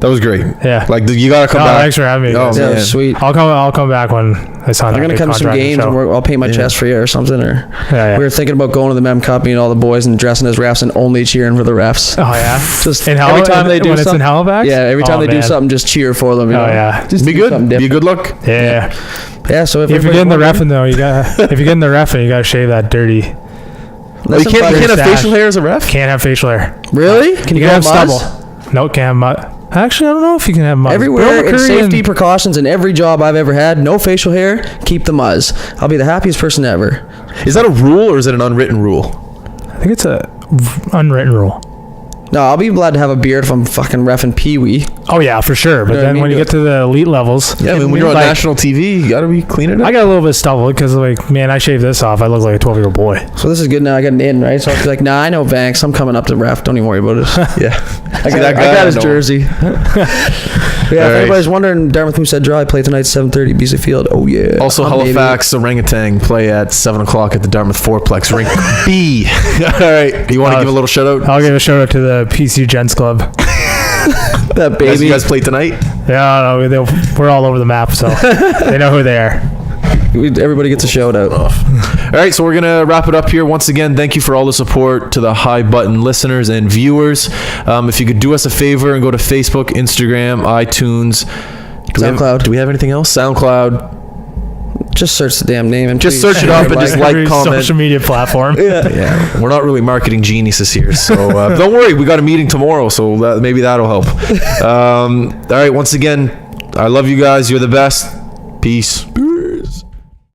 was great. Yeah. Like you gotta come No, back. thanks for having me. Oh, guys. Yeah, man. sweet. I'll come back when I sign I'm that gonna big come to some contract games show. and I'll paint my Yeah. chest for you or something. Or Yeah. we were thinking about going to the Mem Cup, all the boys and dressing as refs and only cheering for the refs. Oh yeah. Just In every time they do when it's in something. Halifax. Yeah, every time Oh, they do man. something, just cheer for them. Oh yeah. Just Be do something good. Be a different. good look. Yeah. Yeah. So if If you're getting the everybody's reffing though, you got if you're getting the reffing, you gotta shave that dirty. wondering- Oh, you can't have Stash. facial hair as a ref. Can't have facial hair. Really? Can You you, can go have Muzz? stubble. No, can't have mud. Actually, I don't know if you can have mud. Everywhere Bill in McCurry safety and- precautions in every job I've ever had, no facial hair, keep the Muzz. I'll be the happiest person ever. Is that a rule or is it an unwritten rule? I think it's a unwritten rule. No, I'll be glad to have a beard if I'm fucking reffing Pee Wee. Oh yeah, for sure. But You know what I then mean? when you get to the elite levels, Yeah, I mean, when you're on like, national TV, you gotta be cleaning it I up. got a little bit of stubble because like, man, I shaved this off. I look like a 12-year-old boy. So this is good now. I got an in, right? So I'll be like, nah, I know Vanks. I'm coming up to ref. Don't even worry about it. Yeah. I got his jersey. Yeah, if All right. anybody's wondering, Dartmouth Moosehead Drive play tonight 7:30 BC Field. Oh yeah. Also, Come, baby. Halifax Orangutan play at 7 o'clock at the Dartmouth Fourplex Rink B. All right. You want to give a little shout out? I'll give a shout out to the PC Gents Club. That As baby. you guys play tonight? Yeah, no, we're all over the map, so they know who they are. Everybody gets a shout out. All right, so we're going to wrap it up here. Once again, thank you for all the support to the High Button listeners and viewers. If you could do us a favor and go to Facebook, Instagram, iTunes. SoundCloud. Do we have anything else? SoundCloud. Just search the damn name and Just please search it up and like. just like, Every comment. social media platform. Yeah, we're not really marketing geniuses here, so don't worry. We got a meeting tomorrow, so maybe that'll help. All right, once again, I love you guys. You're the best. Peace.